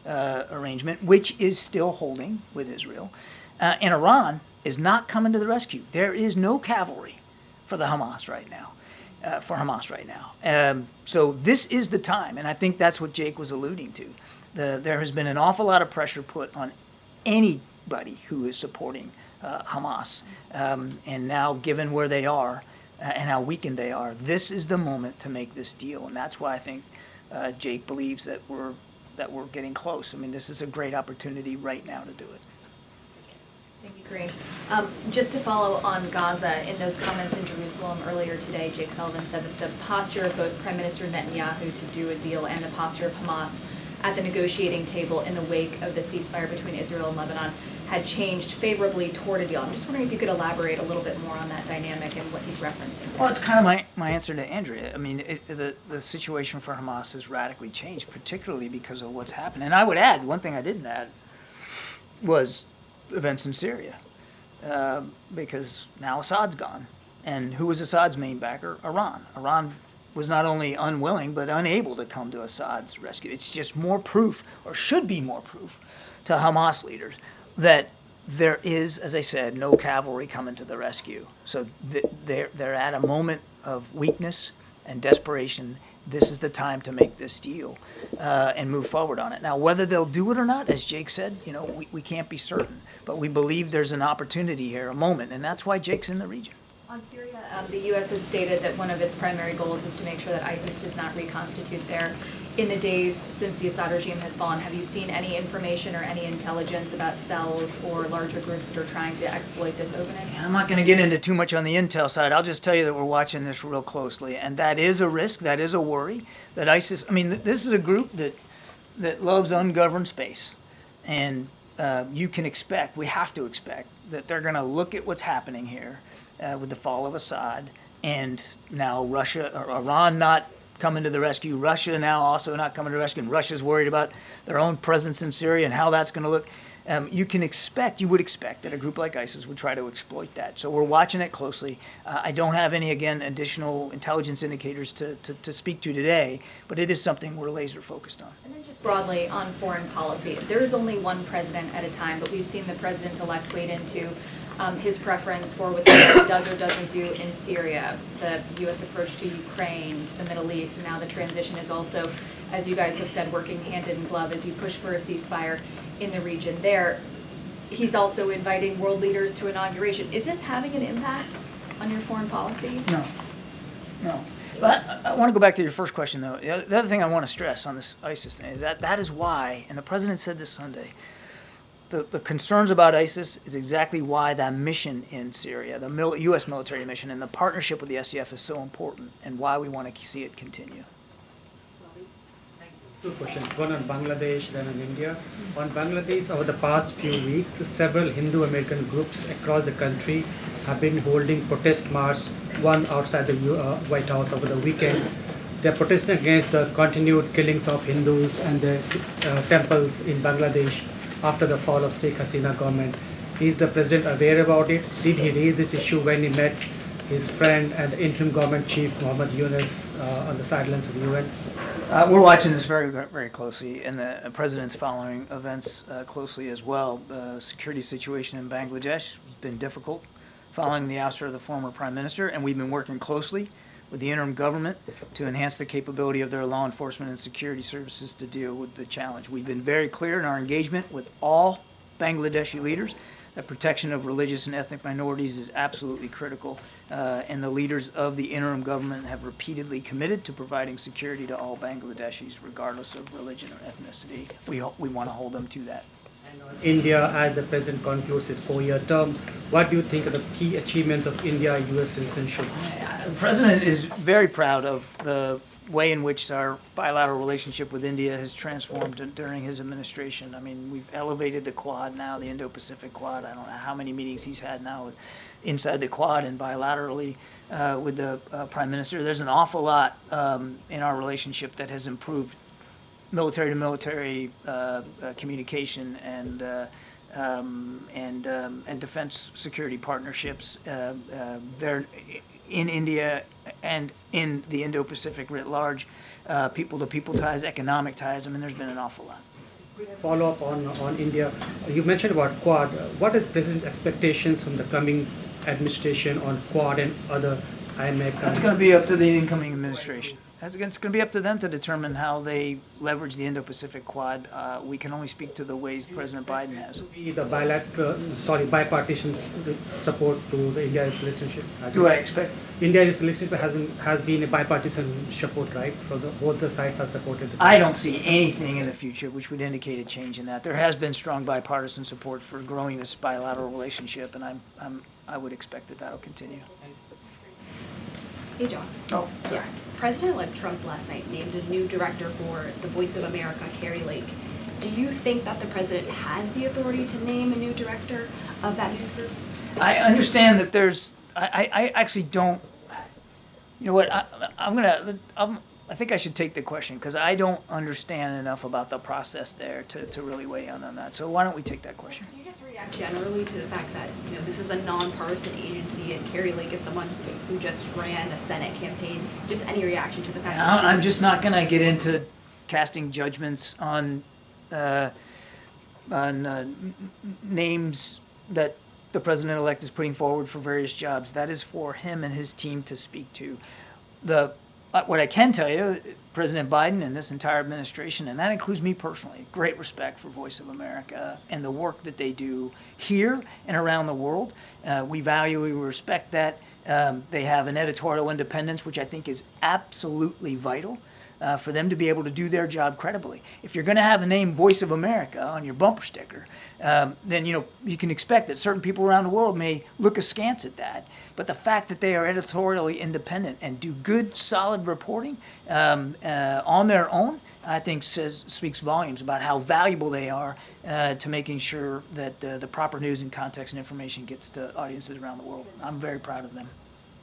arrangement, which is still holding with Israel. And Iran is not coming to the rescue. There is no cavalry for Hamas right now. So this is the time, and I think that's what Jake was alluding to. There has been an awful lot of pressure put on anybody who is supporting Hamas. And now, given where they are and how weakened they are, this is the moment to make this deal. And that's why I think Jake believes that we're getting close. I mean, this is a great opportunity right now to do it. Thank you, Karine. Just to follow on Gaza, in those comments in Jerusalem earlier today, Jake Sullivan said that the posture of both Prime Minister Netanyahu to do a deal and the posture of Hamas at the negotiating table in the wake of the ceasefire between Israel and Lebanon had changed favorably toward a deal. I'm just wondering if you could elaborate a little bit more on that dynamic and what he's referencing there. Well, it's kind of my answer to Andrea. I mean, the situation for Hamas has radically changed, particularly because of what's happened. And I would add, one thing I didn't add was events in Syria, because now Assad's gone. And who was Assad's main backer? Iran. Iran was not only unwilling, but unable to come to Assad's rescue. It's just more proof, or should be more proof, to Hamas leaders that there is, as I said, no cavalry coming to the rescue. So they're at a moment of weakness and desperation. This is the time to make this deal and move forward on it. Now, whether they'll do it or not, as Jake said, we can't be certain. But we believe there's an opportunity here, a moment, and that's why Jake's in the region. On Syria, the U.S. has stated that one of its primary goals is to make sure that ISIS does not reconstitute there. In the days since the Assad regime has fallen, have you seen any information or any intelligence about cells or larger groups that are trying to exploit this opening? I'm not going to get into too much on the intel side. I'll just tell you that we're watching this real closely, and that is a risk, that is a worry, that ISIS, I mean, this is a group that loves ungoverned space, and you can expect, we have to expect, that they're going to look at what's happening here with the fall of Assad, and now Russia, or Iran not coming to the rescue, Russia now also not coming to the rescue, and Russia's worried about their own presence in Syria and how that's going to look. You would expect that a group like ISIS would try to exploit that. So we're watching it closely. I don't have any, again, additional intelligence indicators to speak to today, but it is something we're laser focused on. And then just broadly on foreign policy, there is only one president at a time, but we've seen the president-elect wade into his preference for what the U.S. does or doesn't do in Syria, the U.S. approach to Ukraine, to the Middle East, and now the transition is also, as you guys have said, working hand in glove as you push for a ceasefire in the region there. He's also inviting world leaders to inauguration. Is this having an impact on your foreign policy? No. But I want to go back to your first question, though. The other thing I want to stress on this ISIS thing is that is why, and the president said this Sunday, the concerns about ISIS is exactly why that mission in Syria, the U.S. military mission, and the partnership with the SDF is so important, and why we want to see it continue. Two questions, one on Bangladesh, then on India. On Bangladesh, over the past few weeks, several Hindu-American groups across the country have been holding protest march, one outside the White House over the weekend. They're protesting against the continued killings of Hindus and the temples in Bangladesh after the fall of Sheikh Hasina government. Is the president aware about it? Did he raise this issue when he met his friend and the interim government chief, Muhammad Yunus, on the sidelines of the UN? We're watching this very, very closely, and the president's following events closely as well. The security situation in Bangladesh has been difficult following the ouster of the former prime minister, and we've been working closely with the interim government to enhance the capability of their law enforcement and security services to deal with the challenge. We've been very clear in our engagement with all Bangladeshi leaders that protection of religious and ethnic minorities is absolutely critical, and the leaders of the interim government have repeatedly committed to providing security to all Bangladeshis, regardless of religion or ethnicity. We want to hold them to that. India, as the president concludes his 4-year term, what do you think are the key achievements of India-US relationship? The president is very proud of the way in which our bilateral relationship with India has transformed during his administration. I mean, we've elevated the Quad now, the Indo-Pacific Quad. I don't know how many meetings he's had now inside the Quad and bilaterally with the Prime Minister. There's an awful lot in our relationship that has improved military-to-military communication and defense security partnerships. They're in India and in the Indo-Pacific writ large, people-to-people ties, economic ties. I mean, there's been an awful lot. Follow up on India. You mentioned about Quad. What is President's expectations from the coming administration on Quad and other IMEC countries? It's going to be up to the incoming administration. It's going to be up to them to determine how they leverage the Indo-Pacific Quad. We can only speak to the ways President Biden has. The bipartisan support to the India-US relationship. Do I expect? India-US relationship has been a bipartisan support, right? So both the sides have supported. I don't see anything in the future which would indicate a change in that. There has been strong bipartisan support for growing this bilateral relationship, and I would expect that will continue. Hey, John. Oh, sorry. Yeah. President-elect Trump last night named a new director for the Voice of America, Carrie Lake. Do you think that the president has the authority to name a new director of that news group? I understand that there's, I actually don't, you know what, I think I should take the question because I don't understand enough about the process there to really weigh in on that. So why don't we take that question? Can you just react generally to the fact that, you know, this is a nonpartisan agency and Carrie Lake is someone who just ran a Senate campaign? Just any reaction to the fact that I'm just not going to get into casting judgments on names that the president-elect is putting forward for various jobs. That is for him and his team to speak to. What I can tell you, President Biden and this entire administration, and that includes me personally, great respect for Voice of America and the work that they do here and around the world. We value, we respect that. They have an editorial independence, which I think is absolutely vital for them to be able to do their job credibly. If you're going to have the name Voice of America on your bumper sticker, then you can expect that certain people around the world may look askance at that. But the fact that they are editorially independent and do good, solid reporting on their own, I think speaks volumes about how valuable they are to making sure that the proper news and context and information gets to audiences around the world. I'm very proud of them.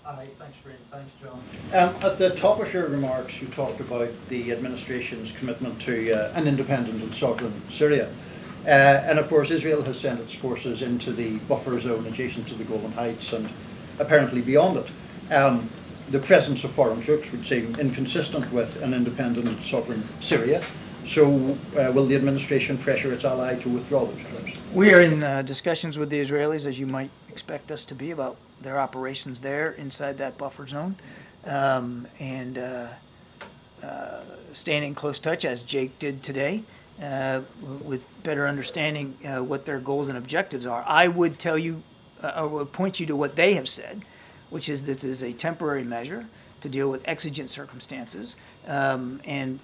Hi, thanks, Ray. Thanks, John. At the top of your remarks, you talked about the administration's commitment to an independent and sovereign Syria. And of course, Israel has sent its forces into the buffer zone adjacent to the Golan Heights and apparently beyond it. The presence of foreign troops would seem inconsistent with an independent and sovereign Syria. So will the administration pressure its ally to withdraw those troops? We are in discussions with the Israelis, as you might expect us to be, about their operations there inside that buffer zone, and staying in close touch, as Jake did today, with better understanding what their goals and objectives are. I would tell you, I would point you to what they have said, which is this is a temporary measure to deal with exigent circumstances, and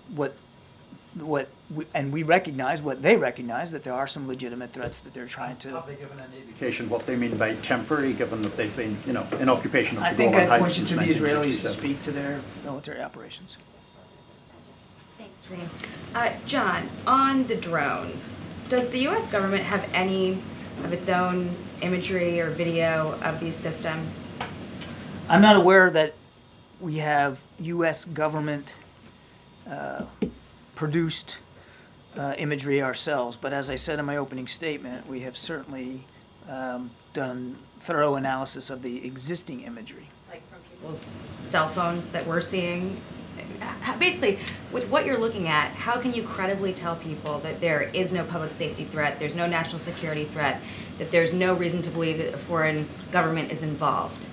we recognize what they recognize, that there are some legitimate threats that they're trying to. Have they given any indication what they mean by temporary, given that they've been, in occupation of the I think Golan I'd Heights point you since to the Israelis to 1967? speak to their military operations. Thanks, Karine. John, on the drones, does the U.S. government have any of its own imagery or video of these systems? I'm not aware that we have U.S. government produced imagery ourselves, but as I said in my opening statement, we have certainly done thorough analysis of the existing imagery. Like from people's cell phones that we're seeing? Basically, with what you're looking at, how can you credibly tell people that there is no public safety threat, there's no national security threat, that there's no reason to believe that a foreign government is involved?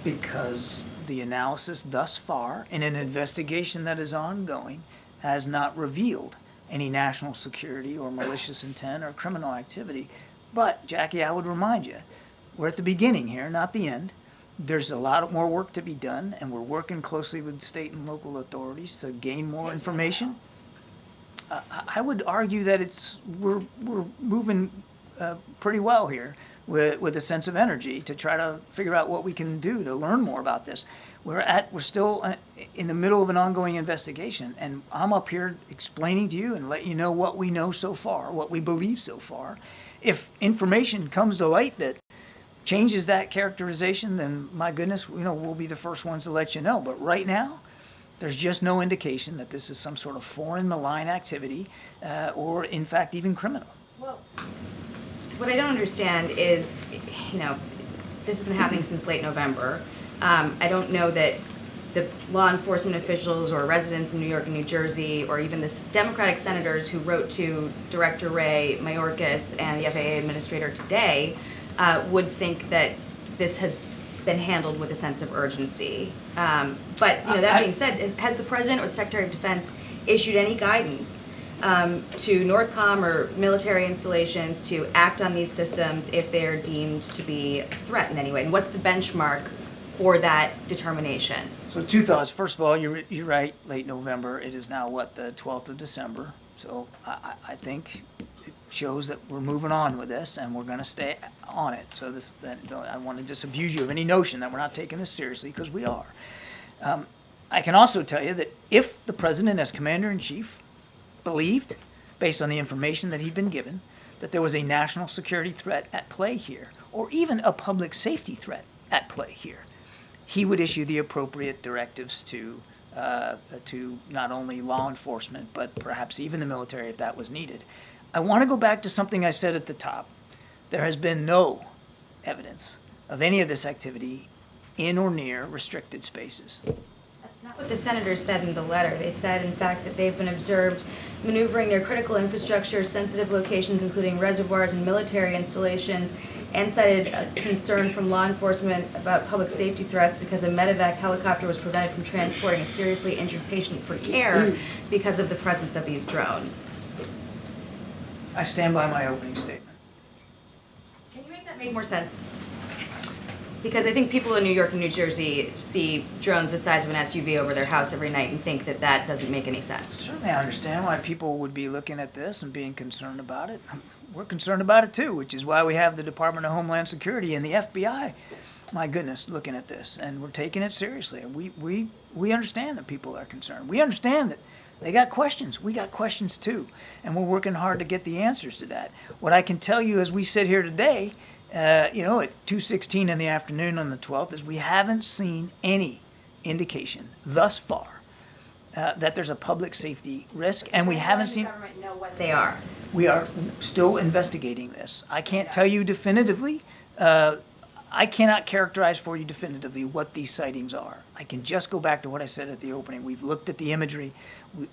Because the analysis thus far, in an investigation that is ongoing, has not revealed any national security or malicious intent or criminal activity. But, Jackie, I would remind you, we're at the beginning here, not the end. There's a lot more work to be done, and we're working closely with state and local authorities to gain more information. I would argue that we're moving pretty well here with a sense of energy to try to figure out what we can do to learn more about this. We're still in the middle of an ongoing investigation, and I'm up here explaining to you and letting you know what we know so far, what we believe so far. If information comes to light that changes that characterization, then my goodness, we'll be the first ones to let you know. But right now, there's just no indication that this is some sort of foreign malign activity or, in fact, even criminal. Well, what I don't understand is, this has been happening since late November. I don't know that the law enforcement officials or residents in New York and New Jersey, or even the Democratic senators who wrote to Director Ray Mayorkas and the FAA administrator today would think that this has been handled with a sense of urgency. But that being said, has the President or the Secretary of Defense issued any guidance to NORTHCOM or military installations to act on these systems if they are deemed to be a threat in any way? And what's the benchmark for that determination? So two thoughts. First of all, you're right, late November. It is now, the 12th of December. So I think it shows that we're moving on with this, and we're going to stay on it. So I want to disabuse you of any notion that we're not taking this seriously, because we are. I can also tell you that if the President, as Commander-in-Chief, believed based on the information that he'd been given, that there was a national security threat at play here, or even a public safety threat at play here, he would issue the appropriate directives to not only law enforcement, but perhaps even the military if that was needed. I want to go back to something I said at the top. There has been no evidence of any of this activity in or near restricted spaces. That's not what the senators said in the letter. They said, in fact, that they've been observed maneuvering their critical infrastructure, sensitive locations, including reservoirs and military installations, and cited a concern from law enforcement about public safety threats because a medevac helicopter was prevented from transporting a seriously injured patient for care because of the presence of these drones. I stand by my opening statement. Can you make that make more sense? Because I think people in New York and New Jersey see drones the size of an SUV over their house every night and think that that doesn't make any sense. Certainly I understand why people would be looking at this and being concerned about it. We're concerned about it too, which is why we have the Department of Homeland Security and the FBI, my goodness, looking at this. And we're taking it seriously. We understand that people are concerned. We understand that they got questions. We got questions too. And we're working hard to get the answers to that. What I can tell you as we sit here today, at 2:16 in the afternoon on the 12th, is we haven't seen any indication thus far that there's a public safety risk, and we haven't seen. Government know what they are. We are still investigating this. I can't tell you definitively. I cannot characterize for you definitively what these sightings are. I can just go back to what I said at the opening. We've looked at the imagery.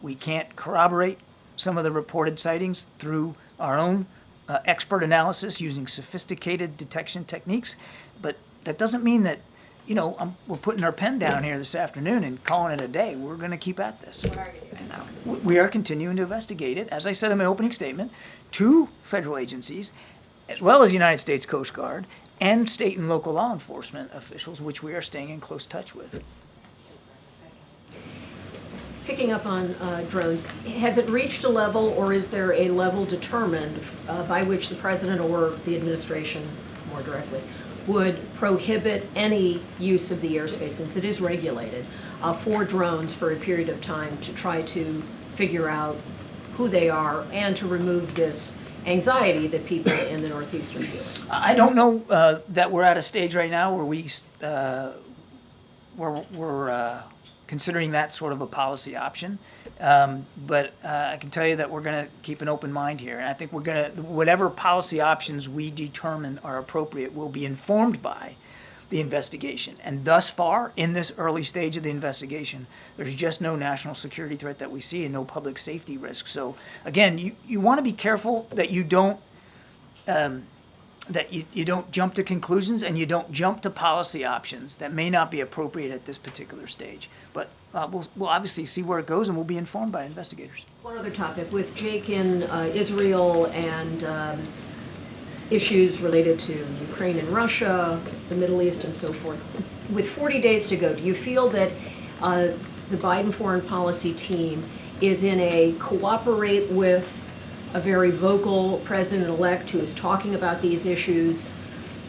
We can't corroborate some of the reported sightings through our own expert analysis using sophisticated detection techniques, but that doesn't mean that, we're putting our pen down here this afternoon and calling it a day. We're going to keep at this. What are you doing though? We are continuing to investigate it, as I said in my opening statement, 2 federal agencies, as well as the United States Coast Guard and state and local law enforcement officials, which we are staying in close touch with. Picking up on drones, has it reached a level, or is there a level determined by which the president or the administration, more directly, would prohibit any use of the airspace, since it is regulated, for drones for a period of time to try to figure out who they are and to remove this anxiety that people in the Northeast are feeling? I don't know that we're at a stage right now where we're considering that sort of a policy option. But I can tell you that we're going to keep an open mind here. And I think whatever policy options we determine are appropriate will be informed by the investigation. And thus far, in this early stage of the investigation, there's just no national security threat that we see and no public safety risk. So again, you want to be careful that you don't you don't jump to conclusions and you don't jump to policy options that may not be appropriate at this particular stage. But we'll obviously see where it goes, and we'll be informed by investigators. One other topic, with Jake in Israel and issues related to Ukraine and Russia, the Middle East and so forth, with 40 days to go, do you feel that the Biden foreign policy team is in a cooperate with a very vocal president-elect who is talking about these issues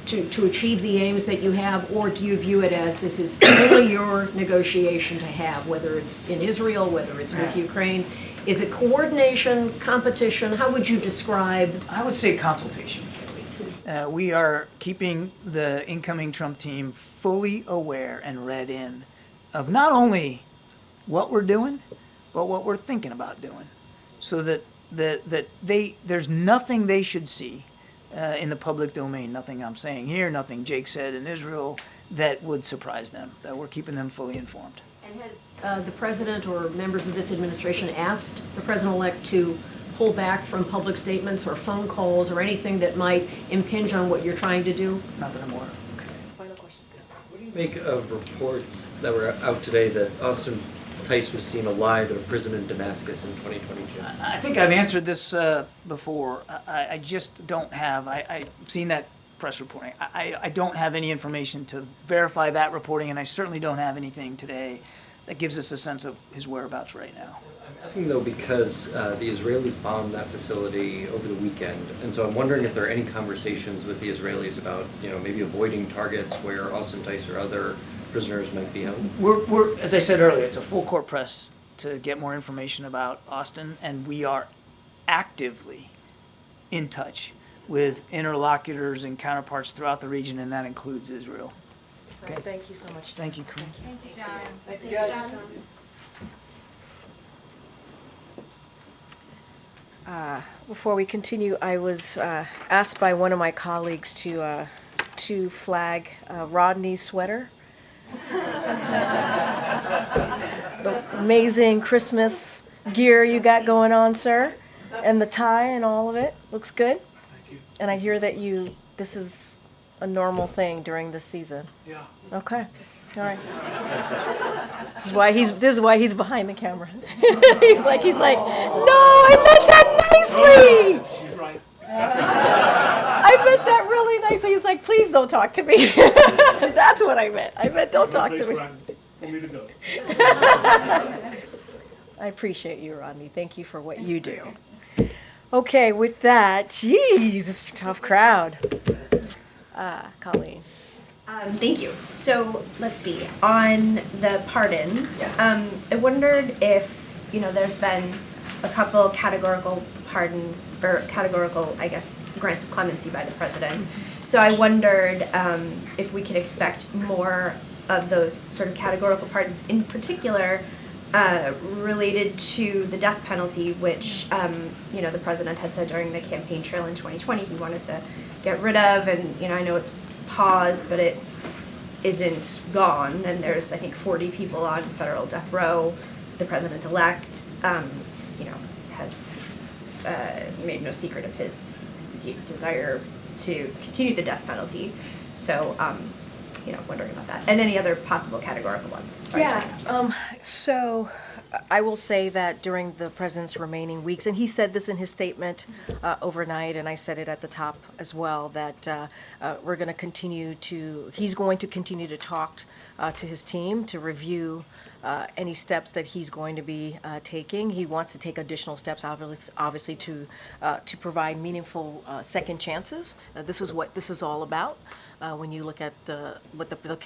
to achieve the aims that you have, or do you view it as this is only your negotiation to have, whether it's in Israel, whether it's with Ukraine? Is it coordination, competition? How would you describe? I would say consultation. We are keeping the incoming Trump team fully aware and read in of not only what we're doing, but what we're thinking about doing, so that there's nothing they should see in the public domain, nothing I'm saying here, nothing Jake said in Israel, that would surprise them, that we're keeping them fully informed. And has the president or members of this administration asked the president-elect to pull back from public statements or phone calls or anything that might impinge on what you're trying to do? Not that I'm aware. Final question. What do you make of reports that were out today that Austin Tice was seen alive at a prison in Damascus in 2022? I think I've answered this before. I just don't have, I've seen that press reporting. I don't have any information to verify that reporting, and I certainly don't have anything today that gives us a sense of his whereabouts right now. I'm asking though because the Israelis bombed that facility over the weekend, and so I'm wondering if there are any conversations with the Israelis about, maybe avoiding targets where Austin Tice or other prisoners might be held. We're, as I said earlier, it's a full court press to get more information about Austin, and we are actively in touch with interlocutors and counterparts throughout the region, and that includes Israel. Okay. Thank you so much, John. Thank you, Karine. Thank you, John. Thank you, guys. Before we continue, I was asked by one of my colleagues to flag Rodney's sweater. The amazing Christmas gear you got going on, sir, and the tie and all of it looks good. Thank you. And I hear that this is a normal thing during this season. Yeah. Okay. All right. This is why he's behind the camera. he's like, no, I meant that nicely. She's right. I meant that really nicely. He's like, please don't talk to me. That's what I meant. I meant don't talk to me. For me to go. I appreciate you, Rodney. Thank you for what you do. Okay, with that, geez, it's a tough crowd. Colleen. Thank you. So let's see. On the pardons, Yes. I wondered if, there's been a couple categorical pardons, or categorical, I guess, grants of clemency by the president. So I wondered if we could expect more of those sort of categorical pardons, in particular related to the death penalty, which, the president had said during the campaign trail in 2020 he wanted to get rid of, and, I know it's paused, but it isn't gone, and there's, I think, 40 people on federal death row. The president-elect, has made no secret of his desire to continue the death penalty. So, wondering about that. And any other possible categorical ones. Sorry. So I will say that during the president's remaining weeks, and he said this in his statement overnight, and I said it at the top as well, that he's going to continue to talk to his team to review any steps that he's going to be taking. He wants to take additional steps, obviously, to provide meaningful second chances. This is what this is all about. When you look at the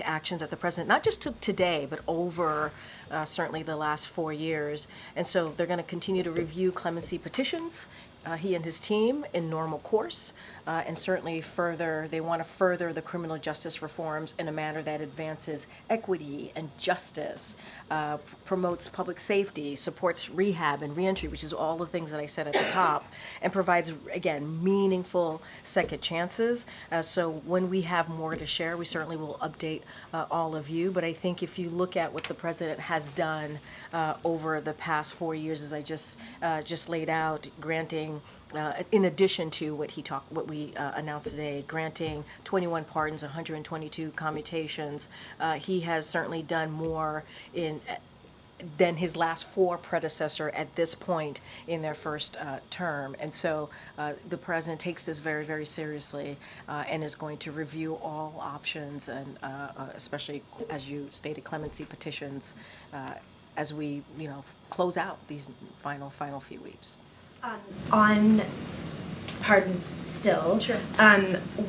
actions that the president not just took today, but over certainly the last 4 years. And so they're going to continue to review clemency petitions, he and his team, in normal course, and certainly they want to further the criminal justice reforms in a manner that advances equity and justice, promotes public safety, supports rehab and reentry, which is all the things that I said at the top, and provides, again, meaningful second chances. So when we have more to share, we certainly will update all of you. But I think if you look at what the president has done over the past 4 years, as I just laid out, granting, in addition to what we announced today, granting 21 pardons, 122 commutations, he has certainly done more than his last 4 predecessor at this point in their first term. And so the president takes this very, very seriously and is going to review all options, and especially, as you stated, clemency petitions as we close out these final few weeks. On pardons still, sure.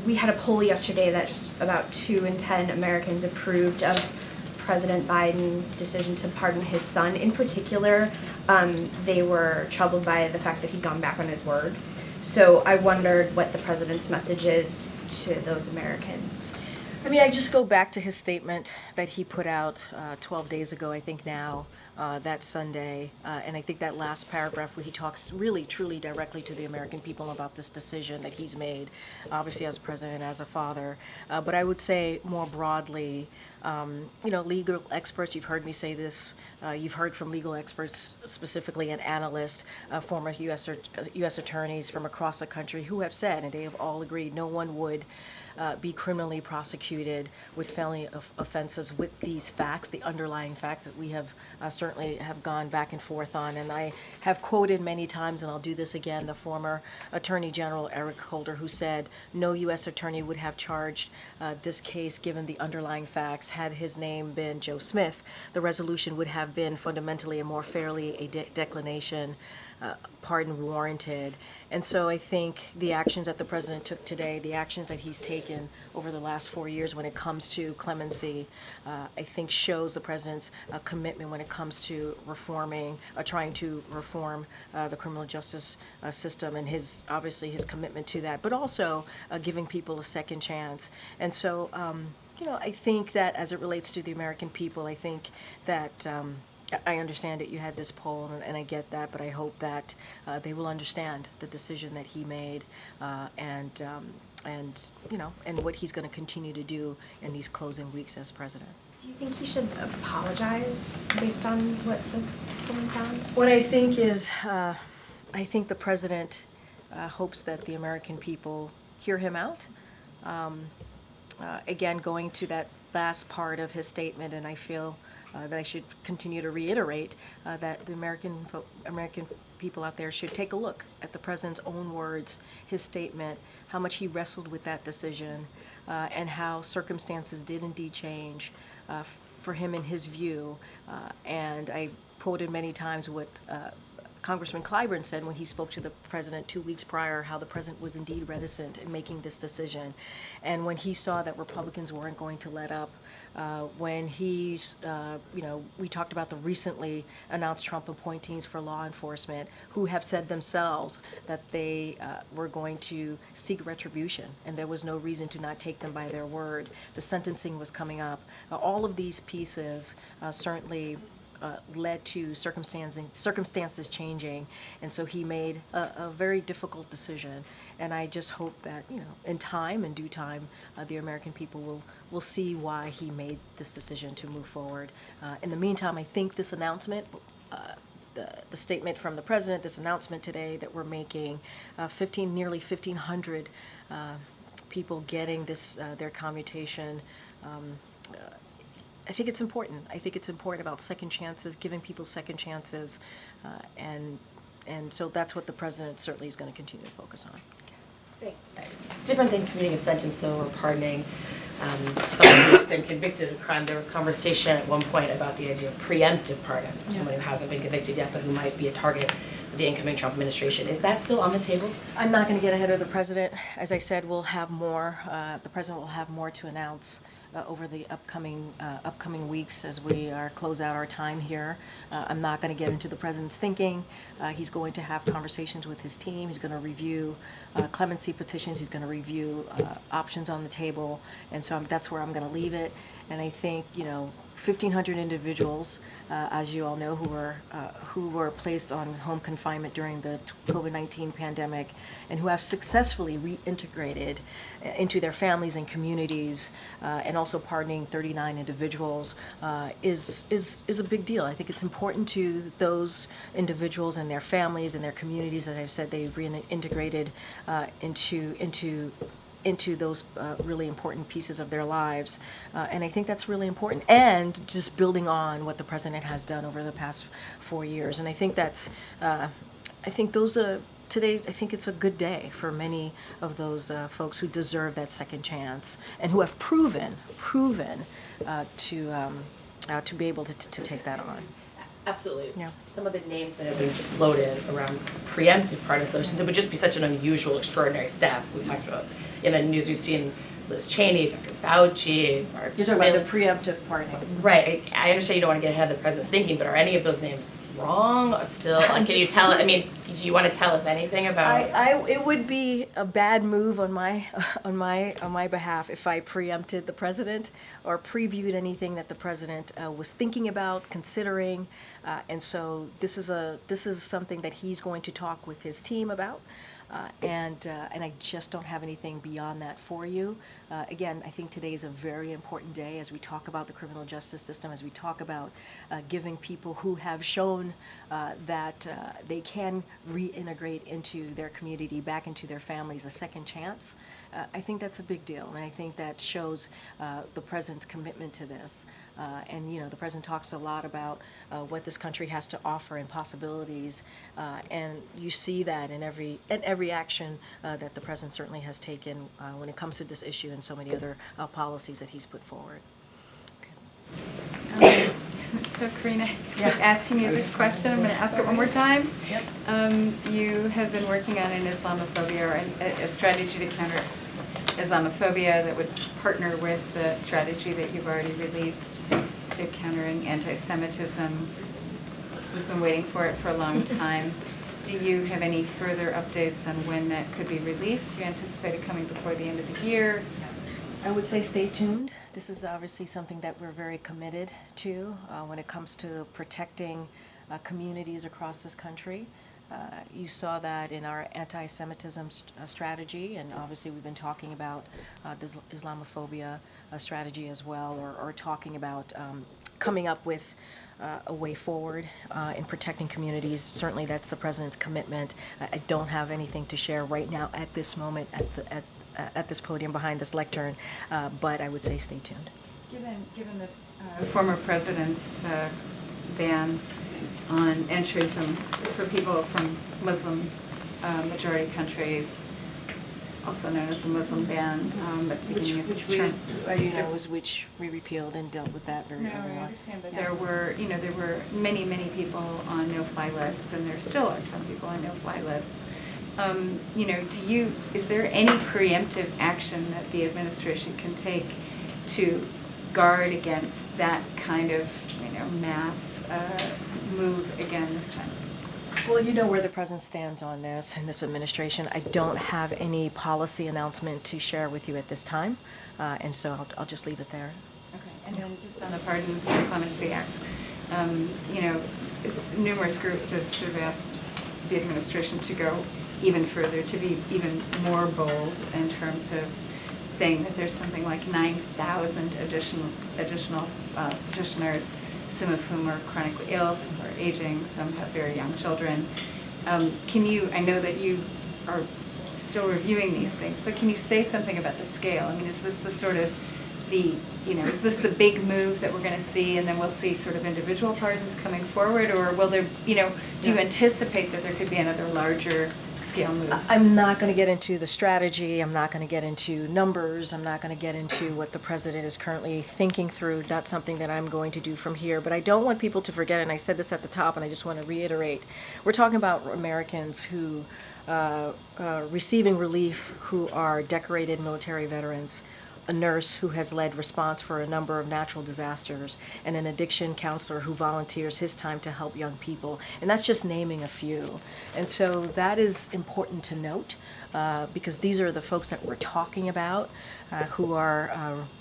We had a poll yesterday that just about 2 in 10 Americans approved of President Biden's decision to pardon his son. In particular, they were troubled by the fact that he'd gone back on his word. So I wondered what the president's message is to those Americans. I mean, I just go back to his statement that he put out 12 days ago, I think now, that Sunday. And I think that last paragraph where he talks really, truly directly to the American people about this decision that he's made, obviously as a president, as a father. But I would say more broadly, legal experts, you've heard me say this, you've heard from legal experts, specifically and analysts, former U.S. attorneys from across the country who have said, and they have all agreed, no one would be criminally prosecuted with felony offenses with these facts, the underlying facts that we have certainly have gone back and forth on. And I have quoted many times, and I'll do this again, the former Attorney General Eric Holder, who said no U.S. attorney would have charged this case given the underlying facts. Had his name been Joe Smith, the resolution would have been fundamentally and more fairly a declination pardon warranted. And so I think the actions that the president took today, the actions that he's taken over the last 4 years when it comes to clemency, I think shows the president's commitment when it comes to reforming, trying to reform the criminal justice system, and obviously his commitment to that, but also giving people a second chance. And so, I think that as it relates to the American people, I think that I understand that you had this poll, and I get that, but I hope that they will understand the decision that he made, and what he's going to continue to do in these closing weeks as president. Do you think he should apologize based on what the polling found? What I think is, I think the president hopes that the American people hear him out. Again, going to that last part of his statement, and I feel that I should continue to reiterate that the American people out there should take a look at the president's own words, his statement, how much he wrestled with that decision, and how circumstances did indeed change for him in his view. And I quoted many times what Congressman Clyburn said when he spoke to the president 2 weeks prior, how the president was indeed reticent in making this decision. And when he saw that Republicans weren't going to let up, when we talked about the recently announced Trump appointees for law enforcement who have said themselves that they were going to seek retribution, and there was no reason to not take them by their word. The sentencing was coming up. All of these pieces certainly led to circumstances changing, and so he made a very difficult decision. And I just hope that in due time, the American people will see why he made this decision to move forward. In the meantime, I think this announcement, the statement from the president, this announcement today that we're making, nearly 1,500 people getting their commutation. I think it's important. I think it's important about second chances, giving people second chances, and so that's what the president certainly is going to continue to focus on. Different than commuting a sentence, though, or pardoning someone who's been convicted of a crime. There was conversation at one point about the idea of preemptive pardon for someone who hasn't been convicted yet, but who might be a target of the incoming Trump administration. Is that still on the table? I'm not going to get ahead of the president. As I said, we'll have more. The president will have more to announce over the upcoming weeks as we close out our time here. I'm not going to get into the president's thinking. He's going to have conversations with his team. He's going to review clemency petitions. He's going to review options on the table, and so that's where I'm going to leave it. And I think 1,500 individuals, as you all know, who were placed on home confinement during the COVID-19 pandemic, and who have successfully reintegrated into their families and communities, and also pardoning 39 individuals, is a big deal. I think it's important to those individuals and their families and their communities. As I've said, they've reintegrated into those really important pieces of their lives. And I think that's really important. And just building on what the president has done over the past 4 years. And I think today, I think it's a good day for many of those folks who deserve that second chance and who have proven to be able to take that on. Absolutely. Yeah. Some of the names that have been floated around preemptive pardons, though, since it would just be such an unusual, extraordinary step. We've talked about in the news. We've seen Liz Cheney, Dr. Fauci. You're talking about the preemptive pardoning, right? I understand you don't want to get ahead of the president's thinking, but are any of those names wrong? Or still, can you tell? I mean, do you want to tell us anything about? It would be a bad move on my behalf if I preempted the president or previewed anything that the president was thinking about, considering, and so this is something that he's going to talk with his team about. And I just don't have anything beyond that for you. Again, I think today is a very important day as we talk about the criminal justice system, as we talk about giving people who have shown that they can reintegrate into their community, back into their families, a second chance. I think that's a big deal, and I think that shows the president's commitment to this. And the president talks a lot about what this country has to offer and possibilities, and you see that in every action that the president certainly has taken when it comes to this issue and so many other policies that he's put forward. Okay. So Karine, I keep asking you this question. I'm going to ask it one more time. Yep. You have been working on an Islamophobia or a strategy to counter Islamophobia that would partner with the strategy that you've already released to countering anti-Semitism. We've been waiting for it for a long time. Do you have any further updates on when that could be released? Do you anticipate it coming before the end of the year? I would say stay tuned. This is obviously something that we're very committed to when it comes to protecting communities across this country. You saw that in our anti-Semitism strategy, and obviously we've been talking about this Islamophobia strategy as well, or talking about coming up with a way forward in protecting communities. Certainly that's the President's commitment. I don't have anything to share right now at this moment at this podium behind this lectern, but I would say stay tuned. Given the former President's ban on entry for people from Muslim majority countries, also known as the Muslim ban, at the beginning of this term. Which we repealed and dealt with that very early on. I understand, but there were many people on no-fly lists, and there still are some people on no-fly lists. Is there any preemptive action that the administration can take to guard against that kind of, mass move again this time? Well, you know where the President stands on this in this administration. I don't have any policy announcement to share with you at this time, and so I'll just leave it there. Okay, and then just on the Pardons and Clemency Act, numerous groups have sort of asked the administration to go even further, to be even more bold in terms of saying that there's something like 9,000 additional petitioners, some of whom are chronically ill, some who are aging, some have very young children. I know that you are still reviewing these things, but can you say something about the scale? I mean, is this the sort of is this the big move that we're going to see, and then we'll see sort of individual pardons coming forward, or will there, do you anticipate that there could be another larger scale move? I'm not going to get into the strategy. I'm not going to get into numbers. I'm not going to get into what the President is currently thinking through. Not something that I'm going to do from here. But I don't want people to forget, and I said this at the top, and I just want to reiterate, we're talking about Americans who receiving relief, who are decorated military veterans, a nurse who has led response for a number of natural disasters, and an addiction counselor who volunteers his time to help young people. And that's just naming a few. And so that is important to note, because these are the folks that we're talking about, who are,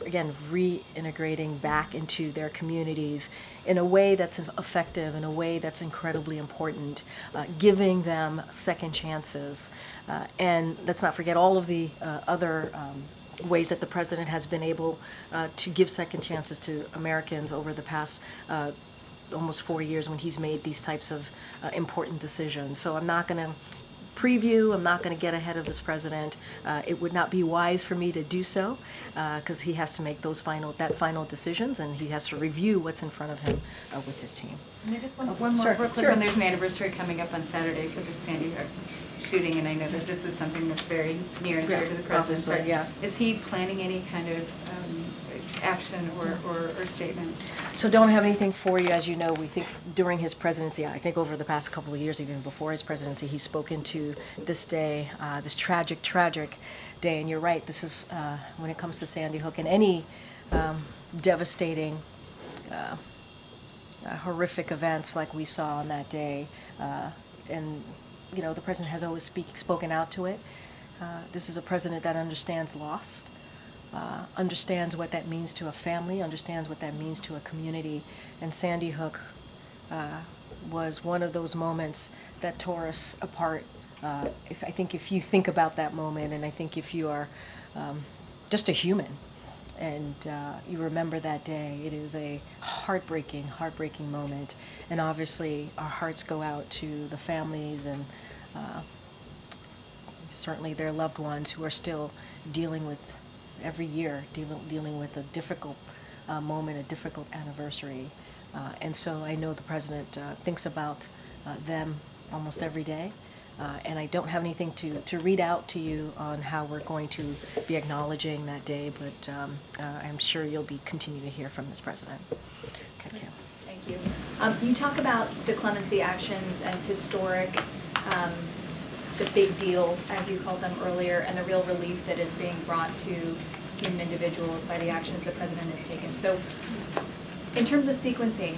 again, reintegrating back into their communities in a way that's effective, in a way that's incredibly important, giving them second chances. And let's not forget all of the other ways that the President has been able to give second chances to Americans over the past almost 4 years when he's made these types of important decisions. So I'm not going to preview, I'm not going to get ahead of this President. It would not be wise for me to do so, because he has to make those final decisions, and he has to review what's in front of him with his team. And I just want one more real quick one. There's an anniversary coming up on Saturday for the Sandy Hook shooting, and I know that this is something that's very near and dear to the President's heart. Yeah. Is he planning any kind of action or statement? So don't have anything for you. As you know, we think during his presidency, I think over the past couple of years, even before his presidency, he's spoken to this day, this tragic day. And you're right, this is, when it comes to Sandy Hook and any devastating, horrific events like we saw on that day, and the President has always spoken out to it. This is a President that understands loss, understands what that means to a family, understands what that means to a community. And Sandy Hook was one of those moments that tore us apart. I think if you think about that moment, and I think if you are just a human, and you remember that day, it is a heartbreaking moment. And obviously our hearts go out to the families and certainly their loved ones who are still dealing with, every year, dealing with a difficult moment, a difficult anniversary. And so I know the President thinks about them almost every day. And I don't have anything to read out to you on how we're going to be acknowledging that day, but I'm sure you'll be continuing to hear from this President. Okay. Thank you. you. You talk about the clemency actions as historic, the big deal, as you called them earlier, and the real relief that is being brought to human individuals by the actions the president has taken. So in terms of sequencing,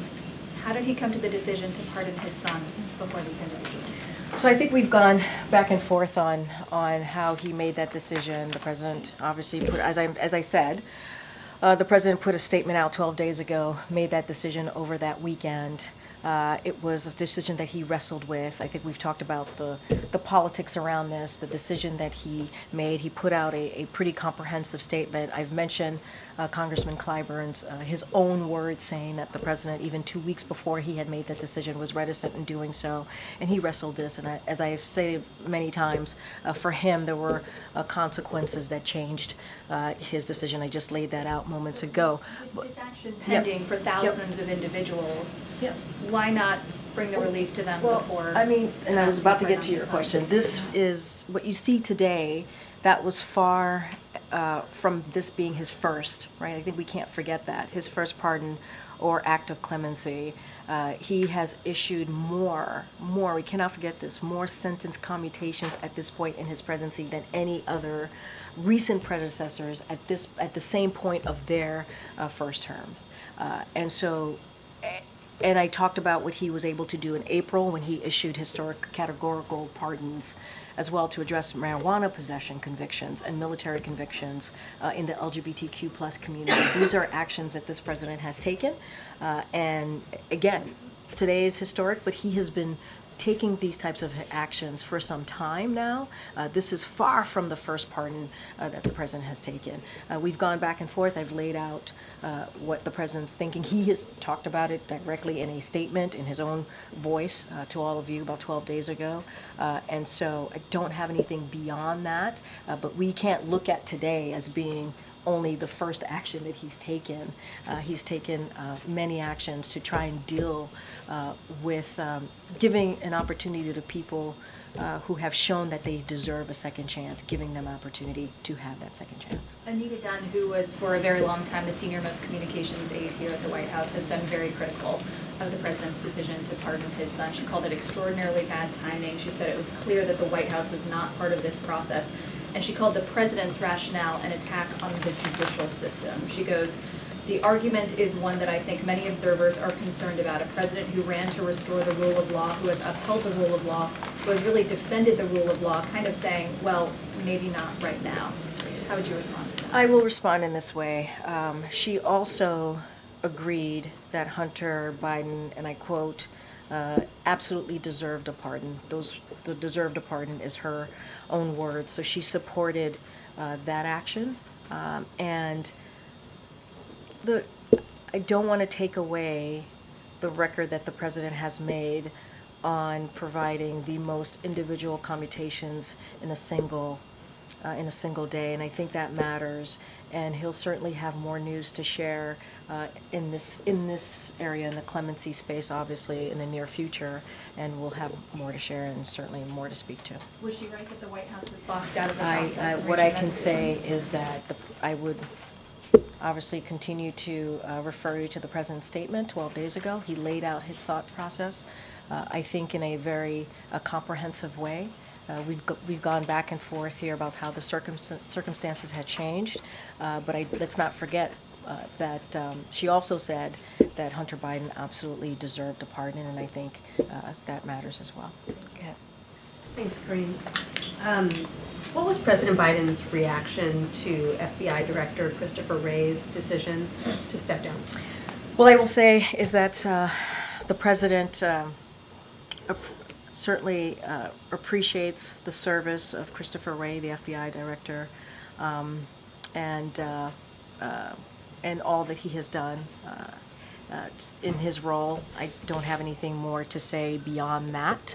how did he come to the decision to pardon his son before these individuals? So I think we've gone back and forth on how he made that decision. The president obviously put, as I said, the president put a statement out 12 days ago, made that decision over that weekend. It was a decision that he wrestled with. I think we've talked about the politics around this, the decision that he made. He put out a pretty comprehensive statement. I've mentioned Congressman Clyburn's, his own words saying that the president, even 2 weeks before he had made that decision, was reticent in doing so. And he wrestled this. And as I've said many times, for him, there were consequences that changed his decision. I just laid that out moments ago. With this action pending for thousands of individuals, why not bring the relief to them before? I mean, and I was about to get to your question. This is what you see today. That was far from this being his first, right? I think we can't forget that. His first pardon or act of clemency. He has issued more, we cannot forget this, more sentence commutations at this point in his presidency than any other recent predecessors at the same point of their first term. And I talked about what he was able to do in April when he issued historic categorical pardons as well to address marijuana possession convictions and military convictions in the LGBTQ plus community. These are actions that this president has taken. And again, today is historic, but he has been taking these types of actions for some time now. This is far from the first pardon that the president has taken. We've gone back and forth. I've laid out what the president's thinking. He has talked about it directly in a statement in his own voice to all of you about 12 days ago. And so I don't have anything beyond that, but we can't look at today as being only the first action that he's taken. He's taken many actions to try and deal with giving an opportunity to people who have shown that they deserve a second chance, giving them opportunity to have that second chance. Anita Dunn, who was for a very long time the senior-most communications aide here at the White House, has been very critical of the president's decision to pardon his son. She called it extraordinarily bad timing. She said it was clear that the White House was not part of this process. And she called the president's rationale an attack on the judicial system. She goes, the argument is one that I think many observers are concerned about. A president who ran to restore the rule of law, who has upheld the rule of law, who has really defended the rule of law, kind of saying, well, maybe not right now. How would you respond to that? I will respond in this way. She also agreed that Hunter Biden, and I quote, absolutely deserved a pardon. The deserved a pardon is her own words. So she supported that action. And I don't want to take away the record that the president has made on providing the most individual commutations in a single day, and I think that matters. And he'll certainly have more news to share in this area, in the clemency space, obviously, in the near future, and we'll have more to share and certainly more to speak to. Was she right that the White House was boxed out of the process? What I can say is that I would obviously continue to refer you to the president's statement 12 days ago. He laid out his thought process, I think, in a very comprehensive way. We've gone back and forth here about how the circumstances had changed, but let's not forget that she also said that Hunter Biden absolutely deserved a pardon, and I think that matters as well. Okay. Thanks, Karine. What was President Biden's reaction to FBI Director Christopher Wray's decision to step down? Well, I will say is that the president certainly appreciates the service of Christopher Wray, the FBI Director, and all that he has done in his role. I don't have anything more to say beyond that.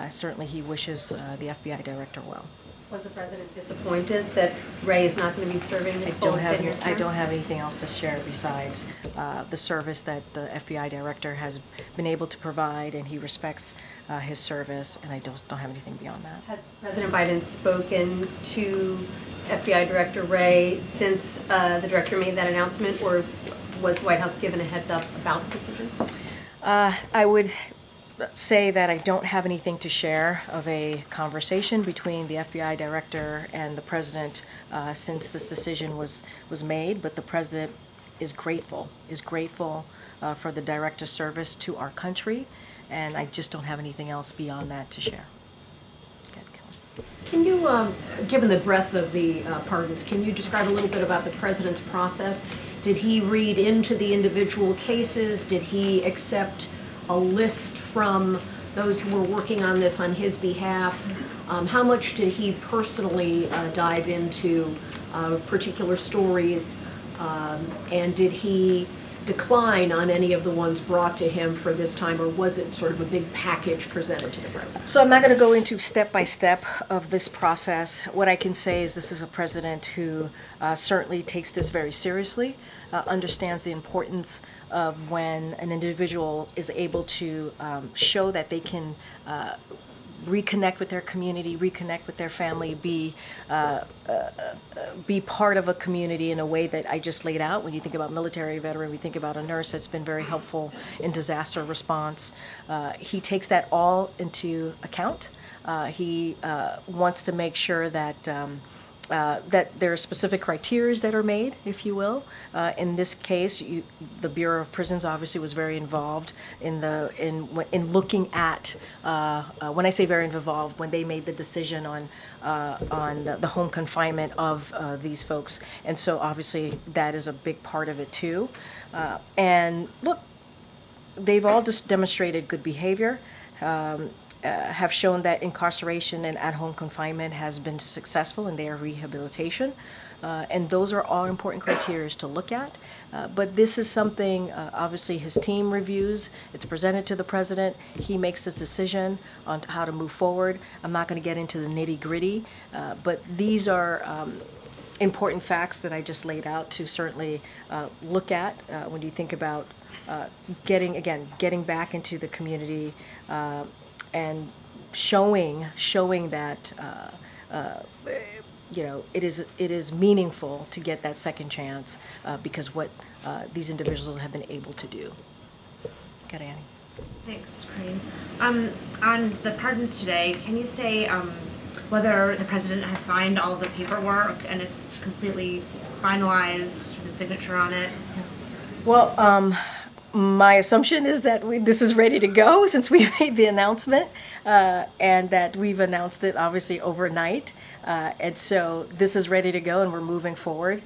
Certainly he wishes the FBI Director well. Was the president disappointed that Wray is not going to be serving his full tenure? I don't have anything else to share besides the service that the FBI Director has been able to provide, and he respects his service, and I don't have anything beyond that. Has President Biden spoken to FBI Director Wray since the director made that announcement, or was the White House given a heads up about the decision? I would say that I don't have anything to share of a conversation between the FBI director and the president since this decision was made, but the president is grateful for the director's service to our country, and I just don't have anything else beyond that to share. Can you, given the breadth of the pardons, can you describe a little bit about the president's process? Did he read into the individual cases? Did he accept a list from those who were working on this on his behalf? How much did he personally dive into particular stories? And did he decline on any of the ones brought to him for this time, or was it sort of a big package presented to the president? So I'm not going to go into step by step of this process. What I can say is this is a president who certainly takes this very seriously, understands the importance of when an individual is able to show that they can reconnect with their community, reconnect with their family, be part of a community in a way that I just laid out. When you think about military veteran, we think about a nurse that's been very helpful in disaster response. He takes that all into account. He wants to make sure that that there are specific criteria that are made, if you will. In this case, the Bureau of Prisons obviously was very involved in looking at. When I say very involved, when they made the decision on the home confinement of these folks, and so obviously that is a big part of it too. And look, they've all just demonstrated good behavior. Have shown that incarceration and at-home confinement has been successful in their rehabilitation. And those are all important criteria to look at. But this is something, obviously, his team reviews. It's presented to the president. He makes this decision on how to move forward. I'm not going to get into the nitty-gritty, but these are important facts that I just laid out to certainly look at when you think about getting back into the community and showing that it is meaningful to get that second chance because what these individuals have been able to do. Got Annie. Thanks, Karine. On the pardons today, can you say whether the president has signed all the paperwork and it's completely finalized, the signature on it? Well, my assumption is that this is ready to go since we made the announcement and that we've announced it obviously overnight. And so this is ready to go and we're moving forward.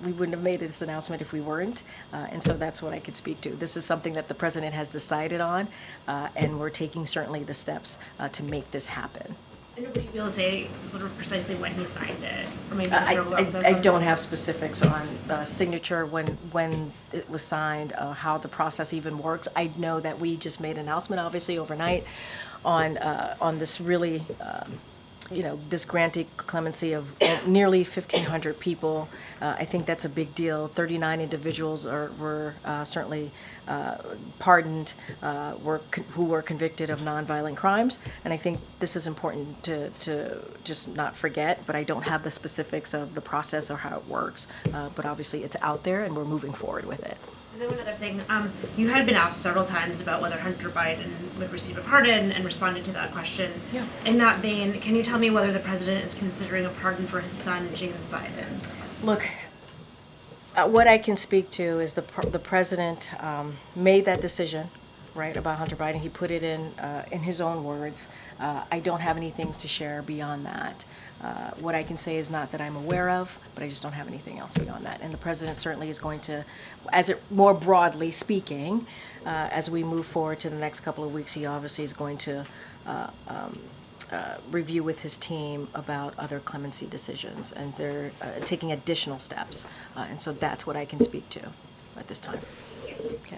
We wouldn't have made this announcement if we weren't. And so that's what I could speak to. This is something that the president has decided on and we're taking certainly the steps to make this happen. And would you be able to say sort of precisely when he signed it? Or maybe I don't have specifics on signature, when it was signed, how the process even works. I know that we just made an announcement, obviously, overnight on this really, this granting clemency of nearly 1,500 people. I think that's a big deal. 39 individuals were certainly pardoned, who were convicted of nonviolent crimes, and I think this is important to just not forget. But I don't have the specifics of the process or how it works. But obviously, it's out there, and we're moving forward with it. And then one other thing, you had been asked several times about whether Hunter Biden would receive a pardon and responded to that question. Yeah. In that vein, can you tell me whether the president is considering a pardon for his son, James Biden? Look, what I can speak to is the president made that decision, right, about Hunter Biden. He put it in his own words. I don't have anything to share beyond that. What I can say is not that I'm aware of, but I just don't have anything else beyond that. And the president certainly is going to, more broadly speaking, as we move forward to the next couple of weeks, he obviously is going to review with his team about other clemency decisions, and they're taking additional steps. And so that's what I can speak to at this time. Okay.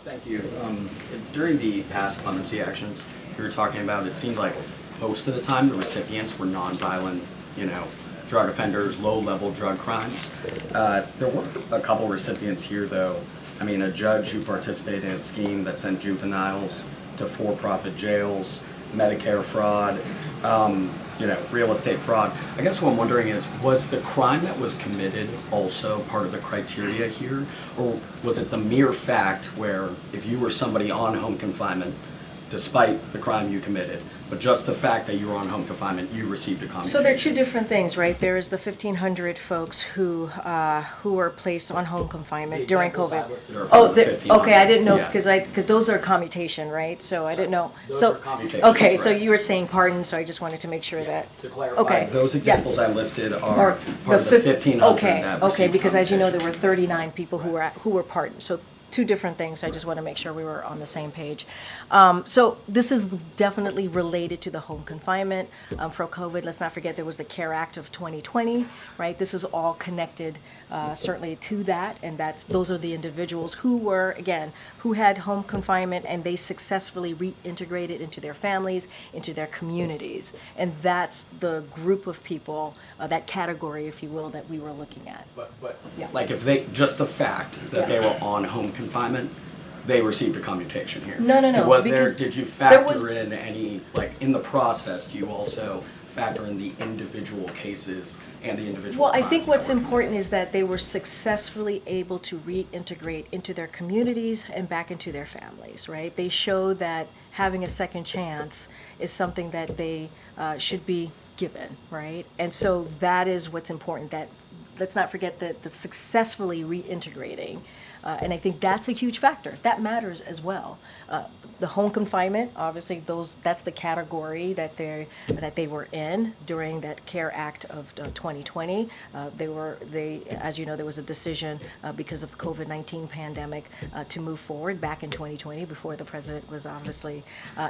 Thank you. During the past clemency actions we were talking about, it seemed like most of the time the recipients were nonviolent, drug offenders, low-level drug crimes. There were a couple recipients here, though. I mean, a judge who participated in a scheme that sent juveniles to for-profit jails, Medicare fraud, real estate fraud. I guess what I'm wondering is, was the crime that was committed also part of the criteria here? Or was it the mere fact where if you were somebody on home confinement, despite the crime you committed, but just the fact that you were on home confinement, you received a commutation? So there are two different things, right? There is the 1,500 folks who were placed on home confinement during COVID. Oh, okay, I didn't know, Yeah. because those are commutation, right? So I didn't know. Those So are commutations, okay, so right. you were saying pardon, so I just wanted to make sure that. To clarify, Okay. those examples yes. I listed Or are part of the 1,500 Okay, that okay, received because as you know, there commutation. were 39 people who were pardoned. So two different things. I just want to make sure we were on the same page. So this is definitely related to the home confinement for COVID. Let's not forget there was the CARE Act of 2020, right? This is all connected certainly to that, and those are the individuals who had home confinement, and they successfully reintegrated into their families, into their communities, and that's the group of people, that category, if you will, that we were looking at. But Yeah. like if they, just the fact that they were on home confinement, they received a commutation here. No. Did you factor in any, like in the process, do you also factor in the individual cases and the individual Well, I think crimes what's that were important is that they were successfully able to reintegrate into their communities and back into their families, right? They showed that having a second chance is something that they should be given, right? And so that is what's important, that let's not forget that the successfully reintegrating, and I think that's a huge factor. That matters as well. The home confinement, obviously, that's the category that they were in during that CARE Act of 2020. As you know, there was a decision because of the COVID-19 pandemic to move forward back in 2020 before the president was obviously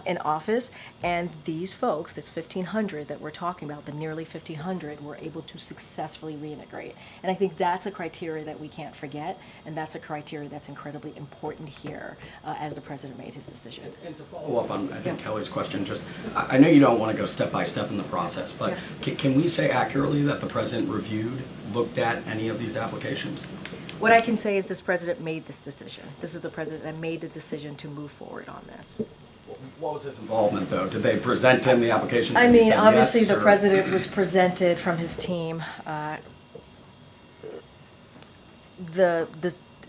in office. And these folks, this 1,500 that we're talking about, the nearly 1,500, were able to successfully reintegrate. And I think that's a criteria that we can't forget, and that's a criteria that's incredibly important here as the president made his decision. And to follow up on, I think, Kelly's question, just, I know you don't want to go step by step in the process, but can we say accurately that the president looked at any of these applications? What I can say is this president made this decision. This is the president that made the decision to move forward on this. What was his involvement, though? Did they present him the applications? I and he mean, said obviously yes, the or- president was presented from his team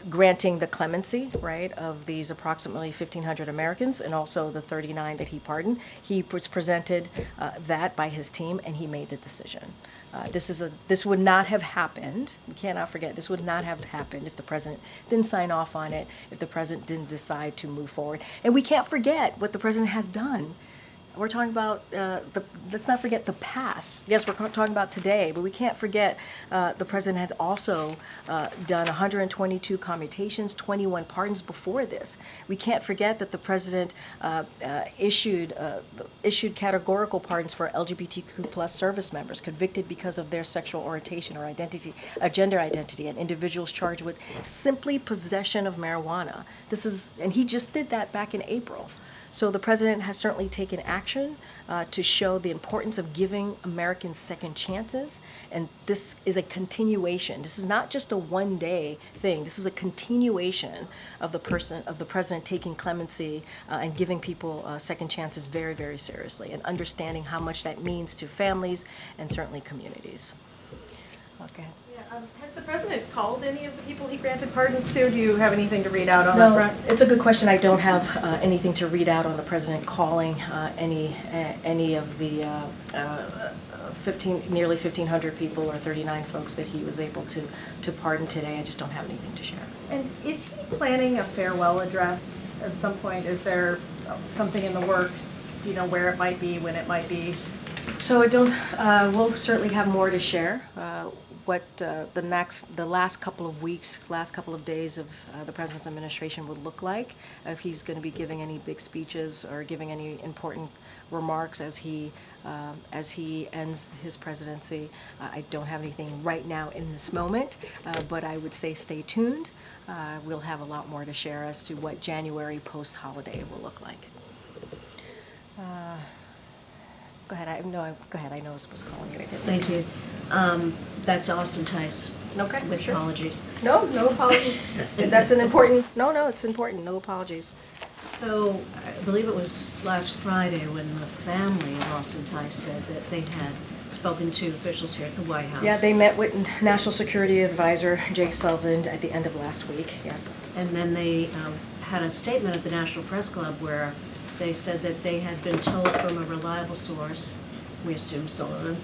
granting the clemency, right, of these approximately 1,500 Americans and also the 39 that he pardoned. He was presented that by his team, and he made the decision. This would not have happened. We cannot forget, this would not have happened if the president didn't sign off on it, if the president didn't decide to move forward. And we can't forget what the president has done. We're talking about, let's not forget the past. Yes, we're talking about today, but we can't forget the president has also done 122 commutations, 21 pardons before this. We can't forget that the president issued categorical pardons for LGBTQ plus service members convicted because of their sexual orientation or identity, gender identity, and individuals charged with simply possession of marijuana. And he just did that back in April. So the president has certainly taken action to show the importance of giving Americans second chances, and this is a continuation. This is not just a one-day thing. This is a continuation of the president taking clemency and giving people second chances very, very seriously, and understanding how much that means to families and certainly communities. Okay. Has the president called any of the people he granted pardons to? Do you have anything to read out on that front? It's a good question. I don't have anything to read out on the president calling any of the nearly 1,500 people or 39 folks that he was able to pardon today. I just don't have anything to share. And is he planning a farewell address at some point? Is there something in the works? Do you know where it might be, when it might be? So I don't. We'll certainly have more to share. What the last couple of weeks, last couple of days of the president's administration would look like, if he's going to be giving any big speeches or giving any important remarks as he ends his presidency. I don't have anything right now in this moment, but I would say stay tuned. We'll have a lot more to share as to what January post-holiday will look like. Go ahead. Go ahead. I know I was supposed to call you. I didn't. Thank you. Back to Austin Tice. Okay. With apologies. No apologies. That's an important. No, it's important. No apologies. So I believe it was last Friday when the family of Austin Tice said that they had spoken to officials here at the White House. Yeah, they met with National Security Advisor Jake Sullivan at the end of last week, yes. And then they had a statement at the National Press Club where they said that they had been told from a reliable source, we assume Sullivan,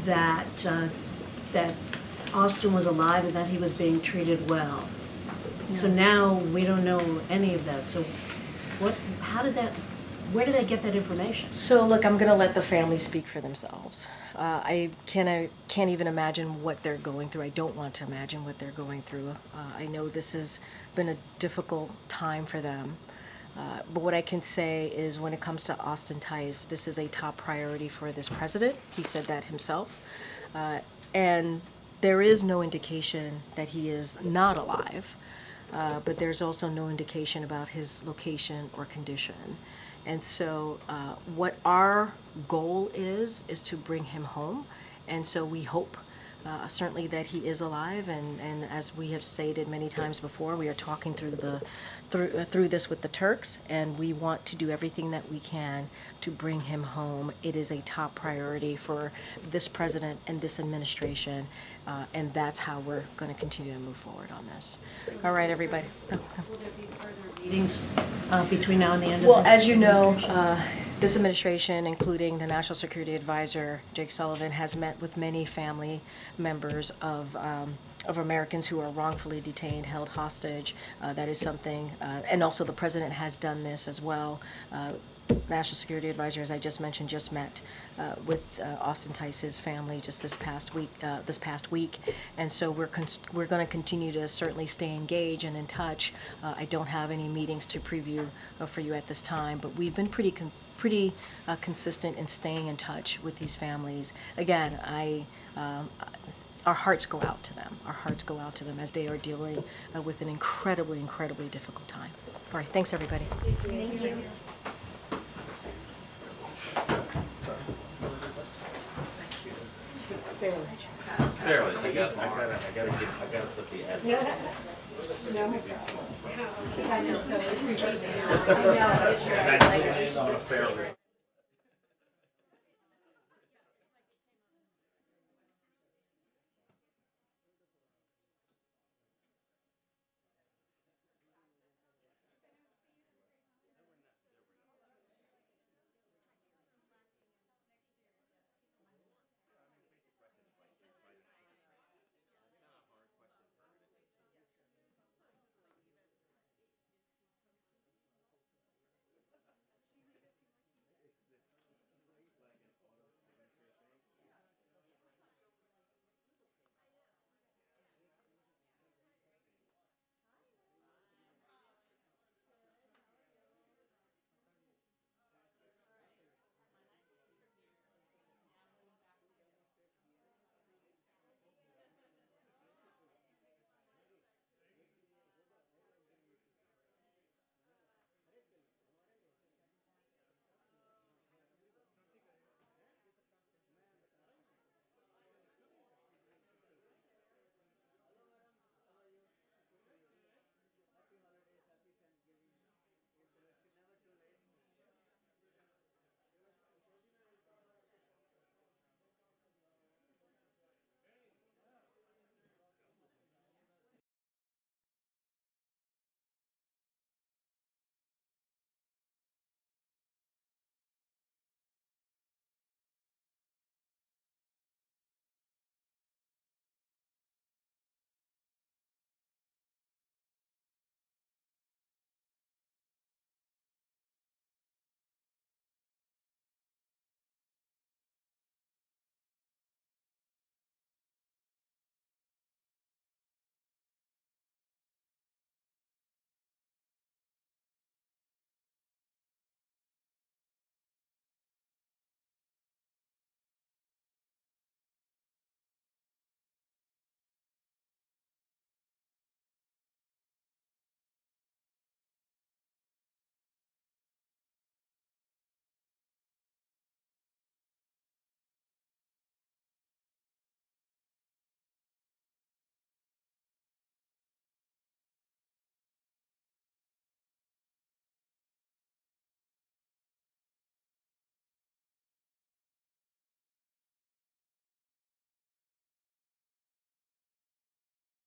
that Austin was alive and that he was being treated well. So now we don't know any of that. So where did they get that information? So look, I'm gonna let the family speak for themselves. I can't even imagine what they're going through. I don't want to imagine what they're going through. I know this has been a difficult time for them. But what I can say is when it comes to Austin Tice, this is a top priority for this president. He said that himself. And there is no indication that he is not alive, but there's also no indication about his location or condition. And so what our goal is to bring him home. And so we hope certainly that he is alive, and as we have stated many times before, we are talking through this with the Turks, and we want to do everything that we can to bring him home. It is a top priority for this president and this administration, and that's how we're going to continue to move forward on this. All right, everybody. Will there be further meetings between now and the end of Well, this as you know, administration? this administration, including the National Security Advisor, Jake Sullivan, has met with many family members of Americans who are wrongfully detained, held hostage. That is something, and also the president has done this as well. National Security Advisor, as I just mentioned, just met with Austin Tice's family just this past week, and so we're going to continue to certainly stay engaged and in touch. I don't have any meetings to preview for you at this time, but we've been pretty consistent in staying in touch with these families. Again, our hearts go out to them. Our hearts go out to them as they are dealing with an incredibly difficult time. All right, thanks everybody. Thank you. Fairly, I gotta put the ad. No. On a fair rate.